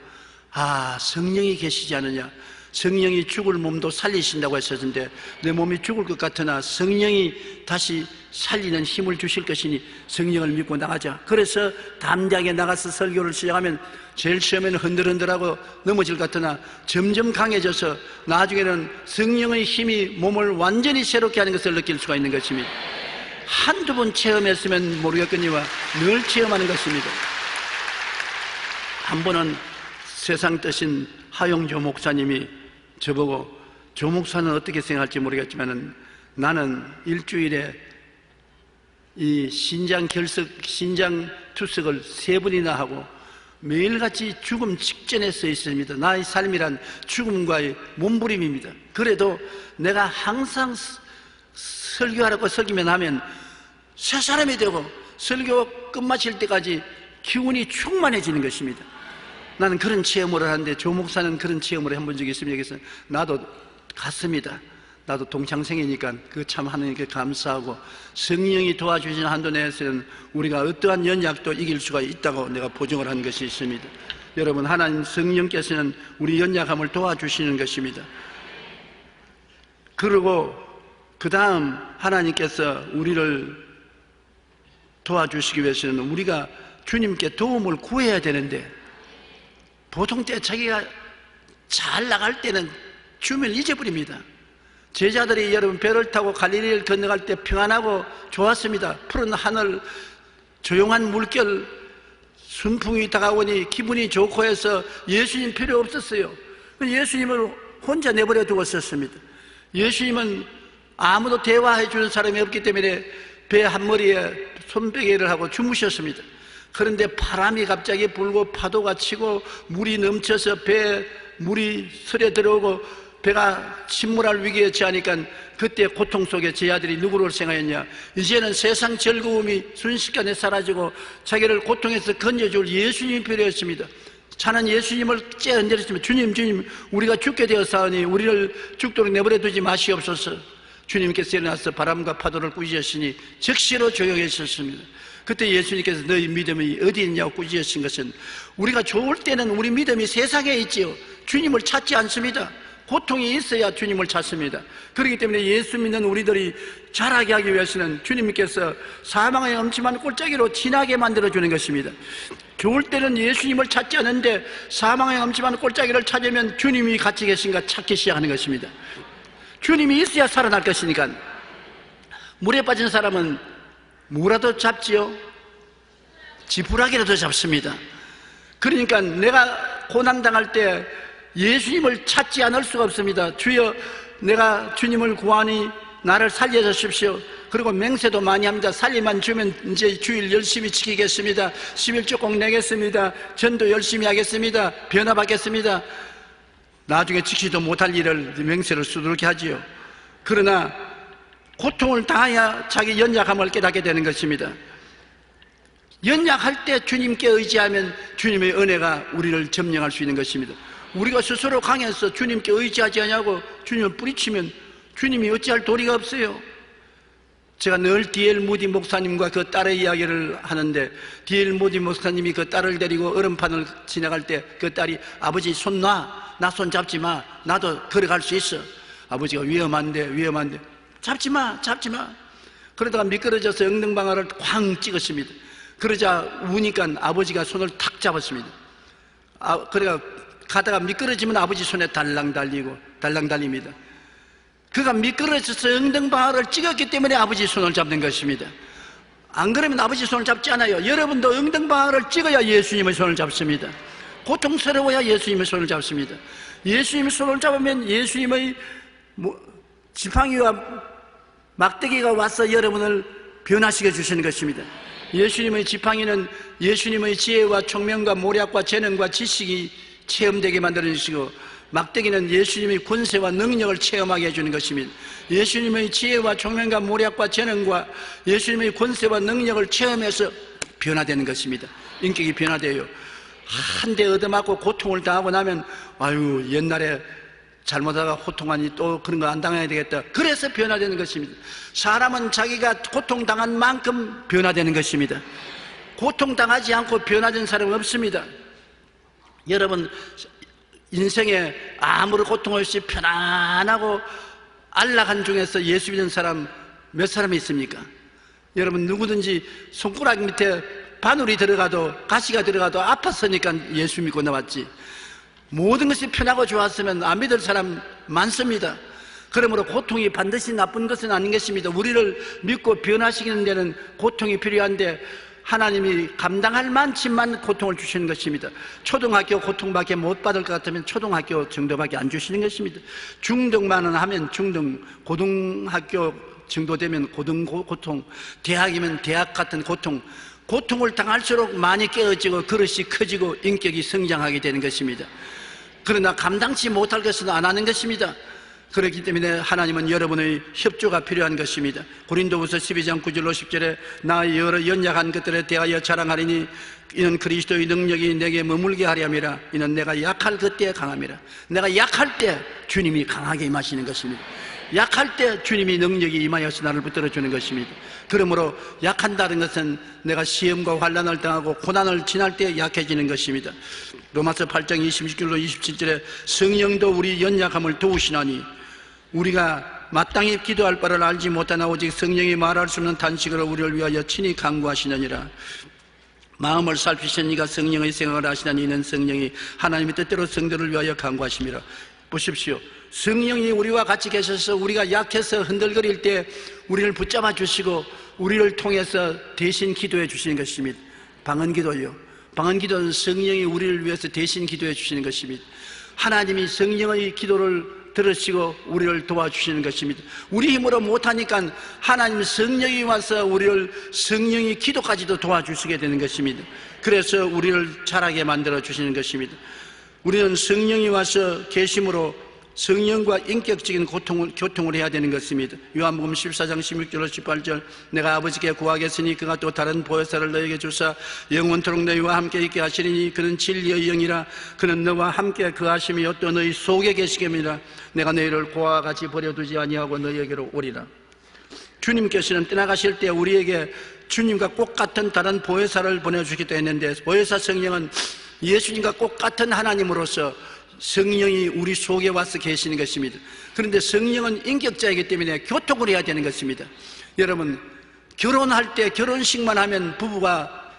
성령이 계시지 않느냐, 성령이 죽을 몸도 살리신다고 했었는데 내 몸이 죽을 것 같으나 성령이 다시 살리는 힘을 주실 것이니 성령을 믿고 나가자. 그래서 담대하게 나가서 설교를 시작하면 제일 처음에는 흔들흔들하고 넘어질 것 같으나 점점 강해져서 나중에는 성령의 힘이 몸을 완전히 새롭게 하는 것을 느낄 수가 있는 것입니다. 한두 번 체험했으면 모르겠거니와 늘 체험하는 것입니다. 한 번은 세상 뜻인 하용조 목사님이 저보고, 조 목사는 어떻게 생각할지 모르겠지만 나는 일주일에 이 신장 투석을 3번이나 하고 매일같이 죽음 직전에 서 있습니다. 나의 삶이란 죽음과의 몸부림입니다. 그래도 내가 항상 설교하라고 설교만 하면 새 사람이 되고 설교 끝마칠 때까지 기운이 충만해지는 것입니다. 나는 그런 체험을 하는데 조 목사는 그런 체험을 해본 적이 있습니다. 그래서 나도 갔습니다. 나도 동창생이니까 그 참 하나님께 감사하고 성령이 도와주시는 한도 내에서는 우리가 어떠한 연약도 이길 수가 있다고 내가 보증을 한 것이 있습니다. 여러분, 하나님 성령께서는 우리 연약함을 도와주시는 것입니다. 그리고 그 다음 하나님께서 우리를 도와주시기 위해서는 우리가 주님께 도움을 구해야 되는데, 보통 때 자기가 잘 나갈 때는 주님을 잊어버립니다. 제자들이 여러분 배를 타고 갈릴리를 건너갈 때 평안하고 좋았습니다. 푸른 하늘, 조용한 물결, 순풍이 다가오니 기분이 좋고 해서 예수님 필요 없었어요. 예수님을 혼자 내버려 두었었습니다. 예수님은 아무도 대화해 주는 사람이 없기 때문에 배 한 머리에 손베개를 하고 주무셨습니다. 그런데 바람이 갑자기 불고 파도가 치고 물이 넘쳐서 배에 물이 서려 들어오고 배가 침몰할 위기에 처하니까 그때 고통 속에 제 아들이 누구를 생각했냐? 이제는 세상 즐거움이 순식간에 사라지고 자기를 고통에서 건져줄 예수님이 필요했습니다. 차는 예수님을 째흔들었습니다. 주님, 우리가 죽게 되었사오니 우리를 죽도록 내버려 두지 마시옵소서. 주님께서 일어나서 바람과 파도를 꾸짖으시니 즉시로 조용해졌습니다. 그때 예수님께서 너희 믿음이 어디 있냐고 꾸짖으신 것은, 우리가 좋을 때는 우리 믿음이 세상에 있지요, 주님을 찾지 않습니다. 고통이 있어야 주님을 찾습니다. 그렇기 때문에 예수 믿는 우리들이 자라게 하기 위해서는 주님께서 사망의 엄침한 골짜기로 지나게 만들어주는 것입니다. 좋을 때는 예수님을 찾지 않는데 사망의 엄침한 골짜기를 찾으면 주님이 같이 계신가 찾기 시작하는 것입니다. 주님이 있어야 살아날 것이니까. 물에 빠진 사람은 뭐라도 잡지요? 지푸라기라도 잡습니다. 그러니까 내가 고난당할 때 예수님을 찾지 않을 수가 없습니다. 주여, 내가 주님을 구하니 나를 살려주십시오. 그리고 맹세도 많이 합니다. 살리만 주면 이제 주일 열심히 지키겠습니다. 11조 꼭 내겠습니다. 전도 열심히 하겠습니다. 변화받겠습니다. 나중에 지키지도 못할 일을 맹세를 수두룩히 하지요. 그러나 고통을 당해야 자기 연약함을 깨닫게 되는 것입니다. 연약할 때 주님께 의지하면 주님의 은혜가 우리를 점령할 수 있는 것입니다. 우리가 스스로 강해서 주님께 의지하지 않냐고 주님을 뿌리치면 주님이 어찌할 도리가 없어요. 제가 늘 D.L. 무디 목사님과 그 딸의 이야기를 하는데, D.L. 무디 목사님이 그 딸을 데리고 얼음판을 지나갈 때 그 딸이 아버지 손 놔, 나 손 잡지 마, 나도 걸어갈 수 있어. 아버지가 위험한데 잡지 마. 그러다가 미끄러져서 엉덩방아를 쾅 찍었습니다. 그러자 우니까 아버지가 손을 탁 잡았습니다. 그래가 가다가 미끄러지면 아버지 손에 달랑 달립니다. 그가 미끄러져서 엉덩방아를 찍었기 때문에 아버지 손을 잡는 것입니다. 안 그러면 아버지 손을 잡지 않아요. 여러분도 엉덩방아를 찍어야 예수님의 손을 잡습니다. 고통스러워야 예수님의 손을 잡습니다. 예수님의 손을 잡으면 예수님의 지팡이와 막대기가 와서 여러분을 변화시켜 주시는 것입니다. 예수님의 지팡이는 예수님의 지혜와 총명과 모략과 재능과 지식이 체험되게 만들어주시고, 막대기는 예수님의 권세와 능력을 체험하게 해주는 것입니다. 예수님의 지혜와 총명과 모략과 재능과 예수님의 권세와 능력을 체험해서 변화되는 것입니다. 인격이 변화돼요. 한 대 얻어맞고 고통을 당하고 나면 아유, 옛날에 잘못하다가 호통하니 또 그런 거 안 당해야 되겠다. 그래서 변화되는 것입니다. 사람은 자기가 고통당한 만큼 변화되는 것입니다. 고통당하지 않고 변화된 사람은 없습니다. 여러분, 인생에 아무런 고통 없이 편안하고 안락한 중에서 예수 믿는 사람 몇 사람이 있습니까? 여러분, 누구든지 손가락 밑에 바늘이 들어가도, 가시가 들어가도 아팠으니까 예수 믿고 나왔지, 모든 것이 편하고 좋았으면 안 믿을 사람 많습니다. 그러므로 고통이 반드시 나쁜 것은 아닌 것입니다. 우리를 믿고 변화시키는 데는 고통이 필요한데, 하나님이 감당할 만치만 고통을 주시는 것입니다. 초등학교 고통밖에 못 받을 것 같으면 초등학교 정도밖에 안 주시는 것입니다. 중등만은 하면 중등, 고등학교 정도 되면 고등 대학이면 대학 같은 고통을 당할수록 많이 깨어지고 그릇이 커지고 인격이 성장하게 되는 것입니다. 그러나 감당치 못할 것은 안 하는 것입니다. 그렇기 때문에 하나님은 여러분의 협조가 필요한 것입니다. 고린도후서 12장 9절로 10절에 나 여러 연약한 것들에 대하여 자랑하리니 이는 그리스도의 능력이 내게 머물게 하려 함이라. 이는 내가 약할 그때에 강함이라. 내가 약할 때 주님이 강하게 임하시는 것입니다. 약할 때 주님이 능력이 임하여서 나를 붙들어 주는 것입니다. 그러므로 약한다는 것은 내가 시험과 환난을 당하고 고난을 지날 때 약해지는 것입니다. 로마서 8장 26절로 27절에 성령도 우리 연약함을 도우시나니 우리가 마땅히 기도할 바를 알지 못하나 오직 성령이 말할 수 없는 탄식으로 우리를 위하여 친히 간구하시느니라. 마음을 살피신 이가 성령의 생각을 하시나니 이는 성령이 하나님의 뜻대로 성도를 위하여 간구하심이라. 보십시오. 성령이 우리와 같이 계셔서 우리가 약해서 흔들거릴 때 우리를 붙잡아 주시고 우리를 통해서 대신 기도해 주시는 것입니다. 방언기도요. 방언기도는 성령이 우리를 위해서 대신 기도해 주시는 것입니다. 하나님이 성령의 기도를 들으시고 우리를 도와주시는 것입니다. 우리 힘으로 못하니까 하나님 성령이 와서 우리를 성령이 기도까지도 도와주시게 되는 것입니다. 그래서 우리를 자라게 만들어 주시는 것입니다. 우리는 성령이 와서 계심으로 성령과 인격적인 교통을 해야 되는 것입니다. 요한복음 14장 16절로 18절 내가 아버지께 구하겠으니 그가 또 다른 보혜사를 너에게 주사 영원토록 너희와 함께 있게 하시리니 그는 진리의 영이라 그는 너와 함께 거하시며 또 너희 속에 계시겠느니라 내가 너희를 고아와 같이 버려두지 아니하고 너희에게로 오리라. 주님께서는 떠나가실 때 우리에게 주님과 꼭 같은 다른 보혜사를 보내주기도 했는데 보혜사 성령은 예수님과 꼭 같은 하나님으로서 성령이 우리 속에 와서 계시는 것입니다. 그런데 성령은 인격자이기 때문에 교통을 해야 되는 것입니다. 여러분, 결혼할 때 결혼식만 하면 부부가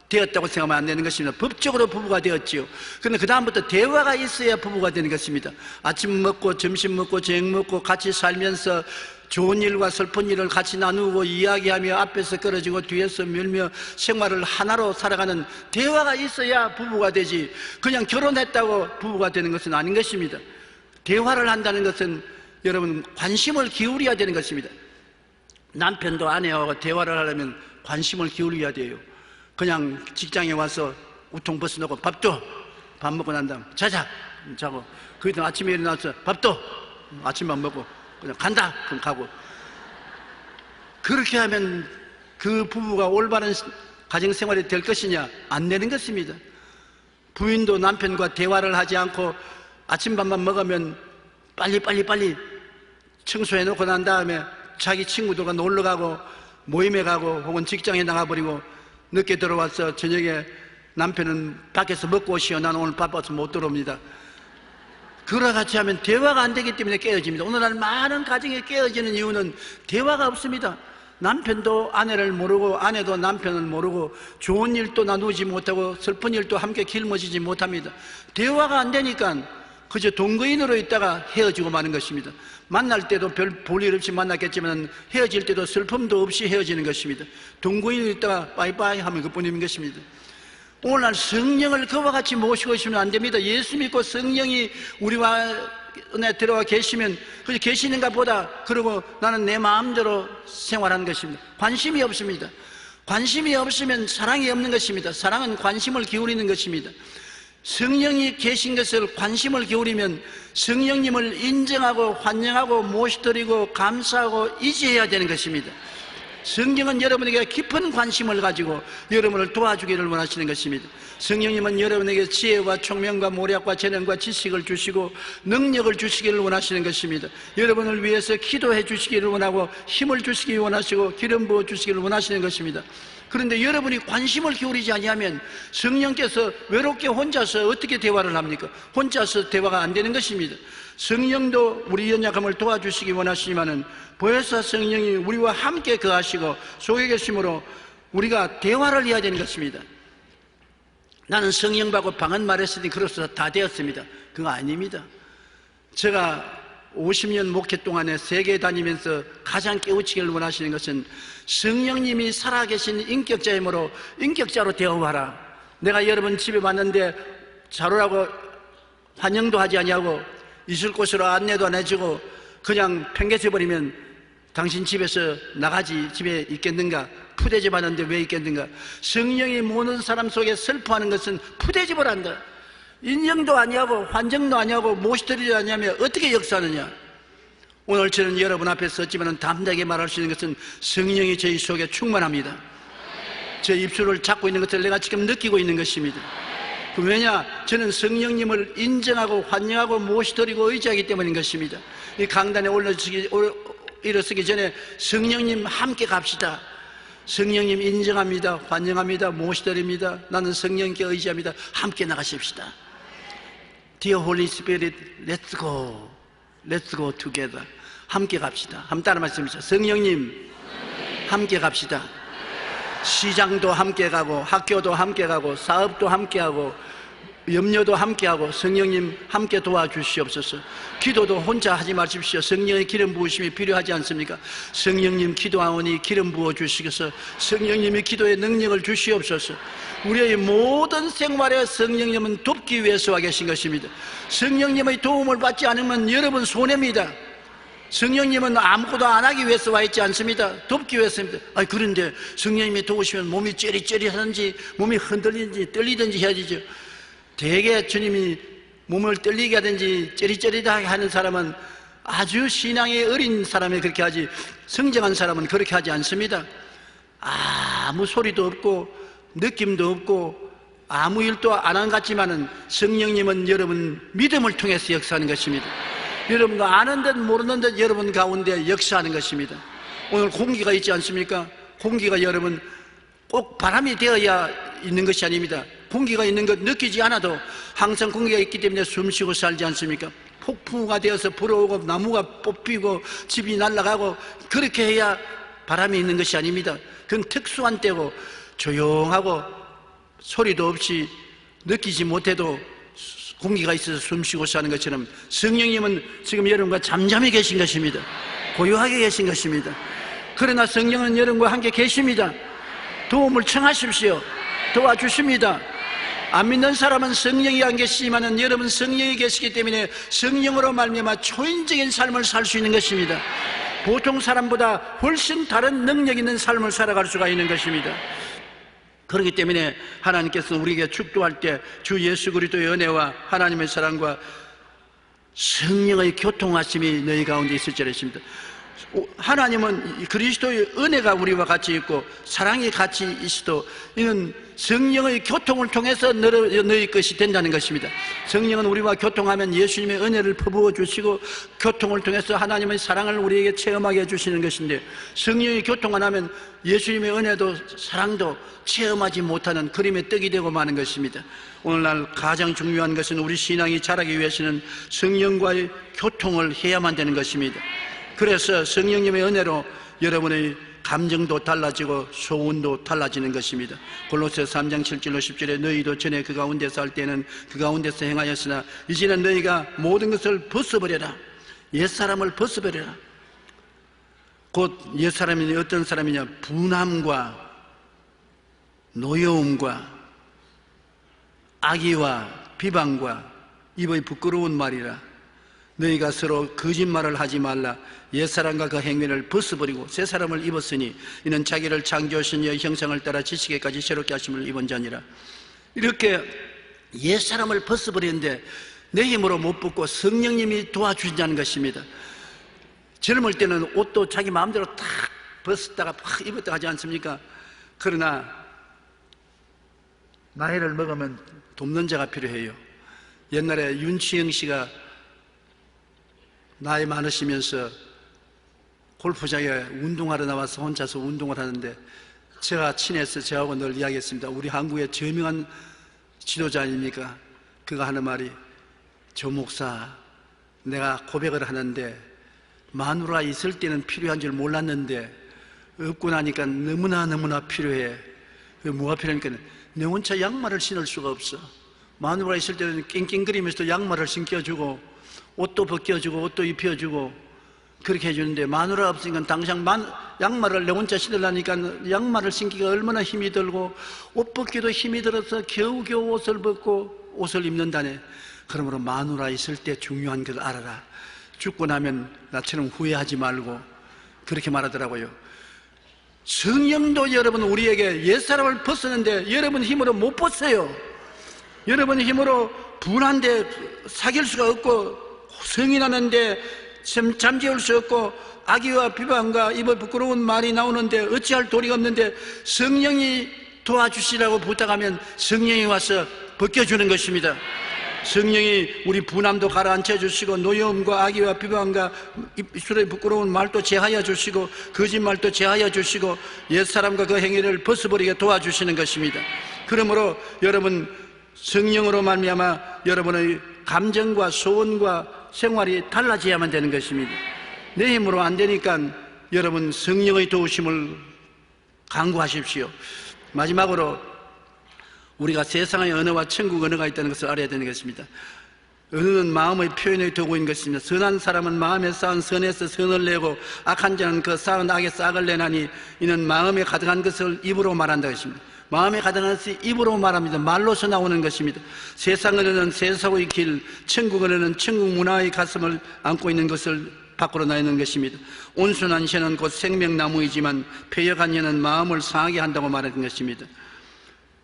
되었다고 생각하면 안 되는 것입니다. 법적으로 부부가 되었지요. 그런데 그 다음부터 대화가 있어야 부부가 되는 것입니다. 아침 먹고 점심 먹고 저녁 먹고 같이 살면서 좋은 일과 슬픈 일을 같이 나누고 이야기하며 앞에서 끌어지고 뒤에서 밀며 생활을 하나로 살아가는 대화가 있어야 부부가 되지, 그냥 결혼했다고 부부가 되는 것은 아닌 것입니다. 대화를 한다는 것은 여러분 관심을 기울여야 되는 것입니다. 남편도 아내하고 대화를 하려면 관심을 기울여야 돼요. 그냥 직장에 와서 우통 벗어놓고 밥 먹고 난 다음 자고 그 다음 아침에 일어나서 아침밥 먹고 그냥 간다 그럼 가고, 그렇게 하면 그 부부가 올바른 가정생활이 될 것이냐? 안 되는 것입니다. 부인도 남편과 대화를 하지 않고 아침밥만 먹으면 빨리 청소해 놓고 난 다음에 자기 친구들과 놀러 가고 모임에 가고 혹은 직장에 나가버리고 늦게 들어와서 저녁에 남편은 밖에서 먹고 오시오, 나는 오늘 바빠서 못 들어옵니다. 그와 같이 하면 대화가 안 되기 때문에 깨어집니다. 오늘날 많은 가정이 깨어지는 이유는 대화가 없습니다. 남편도 아내를 모르고 아내도 남편을 모르고 좋은 일도 나누지 못하고 슬픈 일도 함께 길머지지 못합니다. 대화가 안 되니까 그저 동거인으로 있다가 헤어지고 마는 것입니다. 만날 때도 별 볼일 없이 만났겠지만 헤어질 때도 슬픔도 없이 헤어지는 것입니다. 동거인으로 있다가 빠이빠이 하면 그뿐인 것입니다. 오늘날 성령을 그와 같이 모시고 있으면 안 됩니다. 예수 믿고 성령이 우리와 은혜 들어와 계시면 그저 계시는가 보다 그러고 나는 내 마음대로 생활하는 것입니다. 관심이 없습니다. 관심이 없으면 사랑이 없는 것입니다. 사랑은 관심을 기울이는 것입니다. 성령이 계신 것을 관심을 기울이면 성령님을 인정하고 환영하고 모시드리고 감사하고 이지해야 되는 것입니다. 성령은 여러분에게 깊은 관심을 가지고 여러분을 도와주기를 원하시는 것입니다. 성령님은 여러분에게 지혜와 총명과 모략과 재능과 지식을 주시고 능력을 주시기를 원하시는 것입니다. 여러분을 위해서 기도해 주시기를 원하고 힘을 주시기 원하시고 기름 부어 주시기를 원하시는 것입니다. 그런데 여러분이 관심을 기울이지 아니하면 성령께서 외롭게 혼자서 어떻게 대화를 합니까? 혼자서 대화가 안 되는 것입니다. 성령도 우리 연약함을 도와주시기 원하시지만은 보혜사 성령이 우리와 함께 거하시고 속에 계심으로 우리가 대화를 해야 되는 것입니다. 나는 성령 받고 방언 말했으니 그로서 다 되었습니다. 그거 아닙니다. 제가 50년 목회 동안에 세계 다니면서 가장 깨우치기를 원하시는 것은 성령님이 살아계신 인격자이므로 인격자로 되어와라. 내가 여러분 집에 왔는데 자루라고 환영도 하지 아니하고 있을 곳으로 안내도 안 해주고 그냥 팽개쳐버리면 당신 집에서 나가지 집에 있겠는가? 푸대접 하는데 왜 있겠는가? 성령이 모든 사람 속에 슬퍼하는 것은 푸대접을 한다. 인정도 아니하고 환정도 아니하고 모시드리지 아니하면 어떻게 역사하느냐? 오늘 저는 여러분 앞에 섰지만 담대하게 말할 수 있는 것은 성령이 저희 속에 충만합니다. 제 입술을 잡고 있는 것을 내가 지금 느끼고 있는 것입니다. 왜냐? 저는 성령님을 인정하고 환영하고 모시드리고 의지하기 때문인 것입니다. 이 강단에 일어서기 전에 성령님 함께 갑시다. 성령님 인정합니다. 환영합니다. 모시드립니다. 나는 성령께 의지합니다. 함께 나가십시다. Dear Holy Spirit, let's go. Let's go together. 함께 갑시다. 한번 따라 말씀하시죠. 성령님, 함께 갑시다. 시장도 함께 가고 학교도 함께 가고 사업도 함께 하고 염려도 함께하고 성령님 함께 도와주시옵소서. 기도도 혼자 하지 마십시오. 성령의 기름 부으심이 필요하지 않습니까? 성령님 기도하오니 기름 부어주시겠어. 성령님이 기도의 능력을 주시옵소서. 우리의 모든 생활에 성령님은 돕기 위해서 와 계신 것입니다. 성령님의 도움을 받지 않으면 여러분 손해입니다. 성령님은 아무것도 안 하기 위해서 와 있지 않습니다. 돕기 위해서입니다. 그런데 성령님이 도우시면 몸이 쩌릿쩌릿하든지 몸이 흔들리든지 떨리든지 해야 되죠. 대개 주님이 몸을 떨리게 하든지 쩌릿쩌릿하게 하는 사람은 아주 신앙이 어린 사람이 그렇게 하지, 성장한 사람은 그렇게 하지 않습니다. 아무 소리도 없고 느낌도 없고 아무 일도 안 한 것 같지만은 성령님은 여러분 믿음을 통해서 역사하는 것입니다. 여러분도 아는 듯 모르는 듯 여러분 가운데 역사하는 것입니다. 오늘 공기가 있지 않습니까? 공기가 여러분 꼭 바람이 되어야 있는 것이 아닙니다. 공기가 있는 것 느끼지 않아도 항상 공기가 있기 때문에 숨쉬고 살지 않습니까? 폭풍우가 되어서 불어오고 나무가 뽑히고 집이 날아가고 그렇게 해야 바람이 있는 것이 아닙니다. 그건 특수한 때고 조용하고 소리도 없이 느끼지 못해도 공기가 있어서 숨쉬고 사는 것처럼 성령님은 지금 여러분과 잠잠히 계신 것입니다. 고요하게 계신 것입니다. 그러나 성령은 여러분과 함께 계십니다. 도움을 청하십시오. 도와주십니다. 안 믿는 사람은 성령이 안 계시지만 여러분 성령이 계시기 때문에 성령으로 말미암아 초인적인 삶을 살 수 있는 것입니다. 보통 사람보다 훨씬 다른 능력 있는 삶을 살아갈 수가 있는 것입니다. 그렇기 때문에 하나님께서는 우리에게 축도할 때 주 예수 그리스도의 은혜와 하나님의 사랑과 성령의 교통하심이 너희 가운데 있을지라 했습니다. 하나님은 그리스도의 은혜가 우리와 같이 있고 사랑이 같이 있어도 이는 성령의 교통을 통해서 너희 것이 된다는 것입니다. 성령은 우리와 교통하면 예수님의 은혜를 퍼부어 주시고 교통을 통해서 하나님의 사랑을 우리에게 체험하게 해주시는 것인데 성령이 교통 안 하면 예수님의 은혜도 사랑도 체험하지 못하는 그림의 떡이 되고 마는 것입니다. 오늘날 가장 중요한 것은 우리 신앙이 자라기 위해서는 성령과의 교통을 해야만 되는 것입니다. 그래서 성령님의 은혜로 여러분의 감정도 달라지고 소원도 달라지는 것입니다. 골로새 3장 7절로 10절에 너희도 전에 그 가운데서 할 때는 그 가운데서 행하였으나 이제는 너희가 모든 것을 벗어버려라. 옛사람을 벗어버려라. 곧 옛사람이 어떤 사람이냐? 분함과 노여움과 악의와 비방과 입의 부끄러운 말이라. 너희가 서로 거짓말을 하지 말라. 옛사람과 그 행위를 벗어버리고 새 사람을 입었으니 이는 자기를 창조하신 이의 형상을 따라 지식에까지 새롭게 하심을 입은 자니라. 이렇게 옛사람을 벗어버리는데 내 힘으로 못 벗고 성령님이 도와주신다는 것입니다. 젊을 때는 옷도 자기 마음대로 탁 벗었다가 팍 입었다 하지 않습니까? 그러나 나이를 먹으면 돕는 자가 필요해요. 옛날에 윤치영 씨가 나이 많으시면서 골프장에 운동하러 나와서 혼자서 운동을 하는데 제가 친해서 저하고 늘 이야기했습니다. 우리 한국의 저명한 지도자 아닙니까? 그가 하는 말이 조 목사, 내가 고백을 하는데 마누라 있을 때는 필요한 줄 몰랐는데 없고 나니까 너무나 필요해. 뭐가 필요하니까 내 혼자 양말을 신을 수가 없어. 마누라 있을 때는 낑낑거리면서도 양말을 신겨주고 옷도 벗겨주고 옷도 입혀주고 그렇게 해주는데 마누라 없으니까 당장 양말을 내 혼자 신으려니까 양말을 신기가 얼마나 힘이 들고 옷 벗기도 힘이 들어서 겨우겨우 옷을 벗고 옷을 입는다네. 그러므로 마누라 있을 때 중요한 걸 알아라. 죽고 나면 나처럼 후회하지 말고 그렇게 말하더라고요. 성령도 여러분 우리에게 옛사람을 벗었는데 여러분 힘으로 못 벗어요. 여러분 힘으로 분한데 사귈 수가 없고 성인하는데 잠재울 수 없고 악의와 비방과 입에 부끄러운 말이 나오는데 어찌할 도리가 없는데 성령이 도와주시라고 부탁하면 성령이 와서 벗겨주는 것입니다. 성령이 우리 분함도 가라앉혀 주시고 노여움과 악의와 비방과 입술에 부끄러운 말도 제하여 주시고 거짓말도 제하여 주시고 옛사람과 그 행위를 벗어버리게 도와주시는 것입니다. 그러므로 여러분 성령으로 말미암아 여러분의 감정과 소원과 생활이 달라져야만 되는 것입니다. 내 힘으로 안 되니까 여러분 성령의 도우심을 간구하십시오. 마지막으로 우리가 세상의 언어와 천국 언어가 있다는 것을 알아야 되는 것입니다. 언어는 마음의 표현의 도구인 것입니다. 선한 사람은 마음에 쌓은 선에서 선을 내고 악한 자는 그 쌓은 악에서 악을 내나니 이는 마음에 가득한 것을 입으로 말한다 것입니다. 마음에 가득한 것이 입으로 말합니다. 말로서 나오는 것입니다. 세상 언어는 세상의 길, 천국 언어는 천국 문화의 가슴을 안고 있는 것을 밖으로 나있는 것입니다. 온순한 혀는 곧 생명나무이지만 패역한 혀는 마음을 상하게 한다고 말하는 것입니다.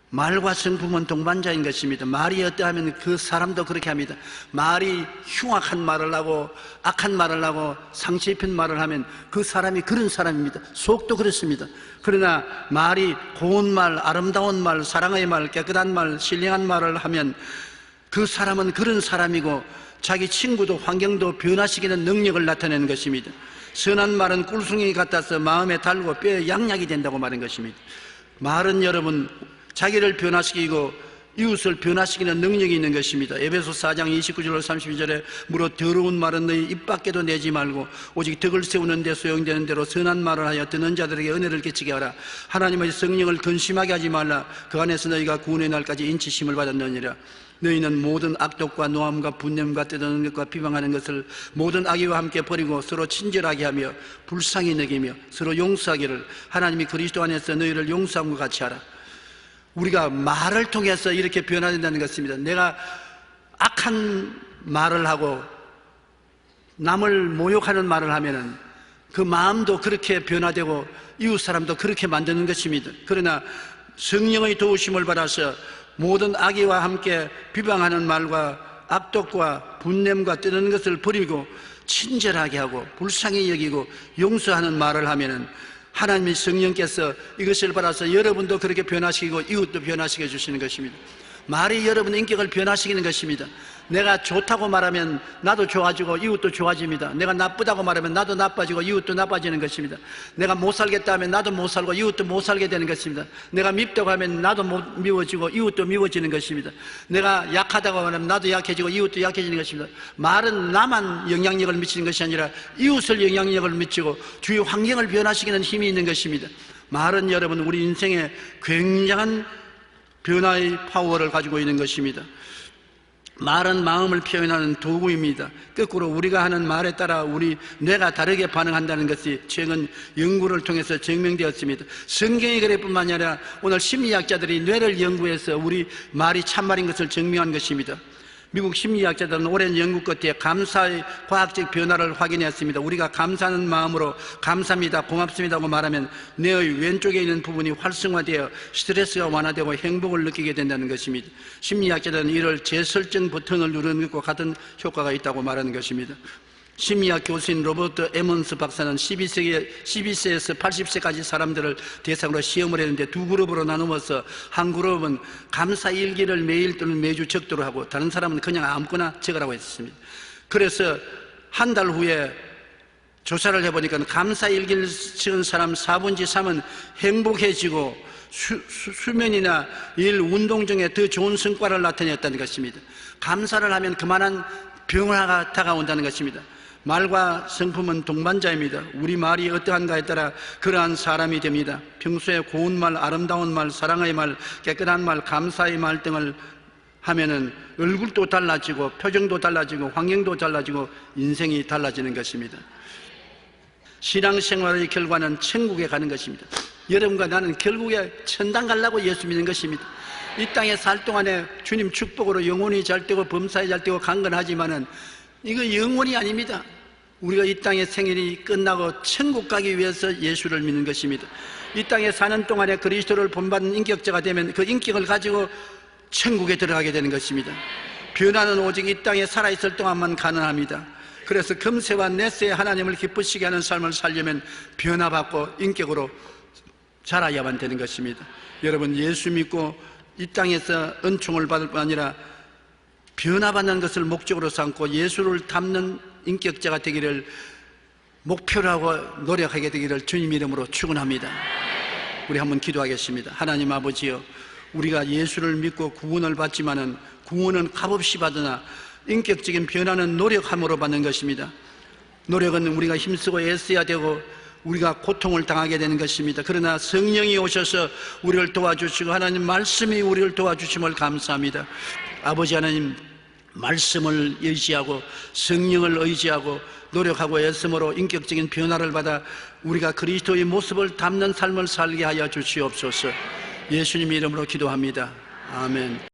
말과 성품은 동반자인 것입니다. 말이 어떠하면 그 사람도 그렇게 합니다. 말이 흉악한 말을 하고 악한 말을 하고 상처 입힌 말을 하면 그 사람이 그런 사람입니다. 속도 그렇습니다. 그러나 말이 고운 말, 아름다운 말, 사랑의 말, 깨끗한 말, 신령한 말을 하면 그 사람은 그런 사람이고 자기 친구도 환경도 변화시키는 능력을 나타내는 것입니다. 선한 말은 꿀송이 같아서 마음에 달고 뼈에 양약이 된다고 말한 것입니다. 말은 여러분 자기를 변화시키고 이웃을 변화시키는 능력이 있는 것입니다. 에베소 4장 29절 32절에 무릇 더러운 말은 너희 입 밖에도 내지 말고 오직 덕을 세우는 데 소용되는 대로 선한 말을 하여 듣는 자들에게 은혜를 끼치게 하라. 하나님의 성령을 근심하게 하지 말라. 그 안에서 너희가 구원의 날까지 인치심을 받았느니라. 너희는 모든 악독과 노함과 분냄과 뜯어놓는 것과 비방하는 것을 모든 악의와 함께 버리고 서로 친절하게 하며 불쌍히 여기며 서로 용서하기를 하나님이 그리스도 안에서 너희를 용서함과 같이 하라. 우리가 말을 통해서 이렇게 변화된다는 것입니다. 내가 악한 말을 하고 남을 모욕하는 말을 하면은 그 마음도 그렇게 변화되고 이웃 사람도 그렇게 만드는 것입니다. 그러나 성령의 도우심을 받아서 모든 악의와 함께 비방하는 말과 악독과 분냄과 뜨는 것을 버리고 친절하게 하고 불쌍히 여기고 용서하는 말을 하면은 하나님의 성령께서 이것을 받아서 여러분도 그렇게 변화시키고 이웃도 변화시켜 주시는 것입니다. 말이 여러분의 인격을 변화시키는 것입니다. 내가 좋다고 말하면 나도 좋아지고 이웃도 좋아집니다. 내가 나쁘다고 말하면 나도 나빠지고 이웃도 나빠지는 것입니다. 내가 못 살겠다 하면 나도 못 살고 이웃도 못 살게 되는 것입니다. 내가 밉다고 하면 나도 못 미워지고 이웃도 미워지는 것입니다. 내가 약하다고 하면 나도 약해지고 이웃도 약해지는 것입니다. 말은 나만 영향력을 미치는 것이 아니라 이웃을 영향력을 미치고 주위 환경을 변화시키는 힘이 있는 것입니다. 말은 여러분 우리 인생에 굉장한 변화의 파워를 가지고 있는 것입니다. 말은 마음을 표현하는 도구입니다. 거꾸로 우리가 하는 말에 따라 우리 뇌가 다르게 반응한다는 것이 최근 연구를 통해서 증명되었습니다. 성경이 그래뿐만 아니라 오늘 심리학자들이 뇌를 연구해서 우리 말이 참말인 것을 증명한 것입니다. 미국 심리학자들은 오랜 연구 끝에 감사의 과학적 변화를 확인했습니다. 우리가 감사하는 마음으로 감사합니다, 고맙습니다고 말하면 뇌의 왼쪽에 있는 부분이 활성화되어 스트레스가 완화되고 행복을 느끼게 된다는 것입니다. 심리학자들은 이를 재설정 버튼을 누르는 것과 같은 효과가 있다고 말하는 것입니다. 심리학 교수인 로버트 에먼스 박사는 12세에서 80세까지 사람들을 대상으로 시험을 했는데 두 그룹으로 나누어서 한 그룹은 감사 일기를 매일 또는 매주 적도록 하고 다른 사람은 그냥 아무거나 적으라고 했습니다. 그래서 한 달 후에 조사를 해보니까 감사 일기를 적은 사람 4분의 3은 행복해지고 수면이나 일, 운동 중에 더 좋은 성과를 나타냈다는 것입니다. 감사를 하면 그만한 변화가 다가온다는 것입니다. 말과 성품은 동반자입니다. 우리 말이 어떠한가에 따라 그러한 사람이 됩니다. 평소에 고운 말, 아름다운 말, 사랑의 말, 깨끗한 말, 감사의 말 등을 하면은 얼굴도 달라지고 표정도 달라지고 환경도 달라지고 인생이 달라지는 것입니다. 신앙생활의 결과는 천국에 가는 것입니다. 여러분과 나는 결국에 천당 가려고 예수 믿는 것입니다. 이 땅에 살 동안에 주님 축복으로 영혼이 잘 되고 범사에 잘 되고 강건하지만은 이거 영원이 아닙니다. 우리가 이 땅의 생일이 끝나고 천국 가기 위해서 예수를 믿는 것입니다. 이 땅에 사는 동안에 그리스도를 본받는 인격자가 되면 그 인격을 가지고 천국에 들어가게 되는 것입니다. 변화는 오직 이 땅에 살아있을 동안만 가능합니다. 그래서 금세와 넷세에 하나님을 기쁘시게 하는 삶을 살려면 변화받고 인격으로 자라야만 되는 것입니다. 여러분 예수 믿고 이 땅에서 은총을 받을 뿐 아니라 변화받는 것을 목적으로 삼고 예수를 닮는 인격자가 되기를 목표로 하고 노력하게 되기를 주님 이름으로 축원합니다. 우리 한번 기도하겠습니다. 하나님 아버지여, 우리가 예수를 믿고 구원을 받지만은 구원은 값없이 받으나 인격적인 변화는 노력함으로 받는 것입니다. 노력은 우리가 힘쓰고 애써야 되고 우리가 고통을 당하게 되는 것입니다. 그러나 성령이 오셔서 우리를 도와주시고 하나님 말씀이 우리를 도와주심을 감사합니다. 아버지 하나님, 말씀을 의지하고 성령을 의지하고 노력하고 애씀으로 인격적인 변화를 받아 우리가 그리스도의 모습을 담는 삶을 살게 하여 주시옵소서. 예수님 이름으로 기도합니다. 아멘.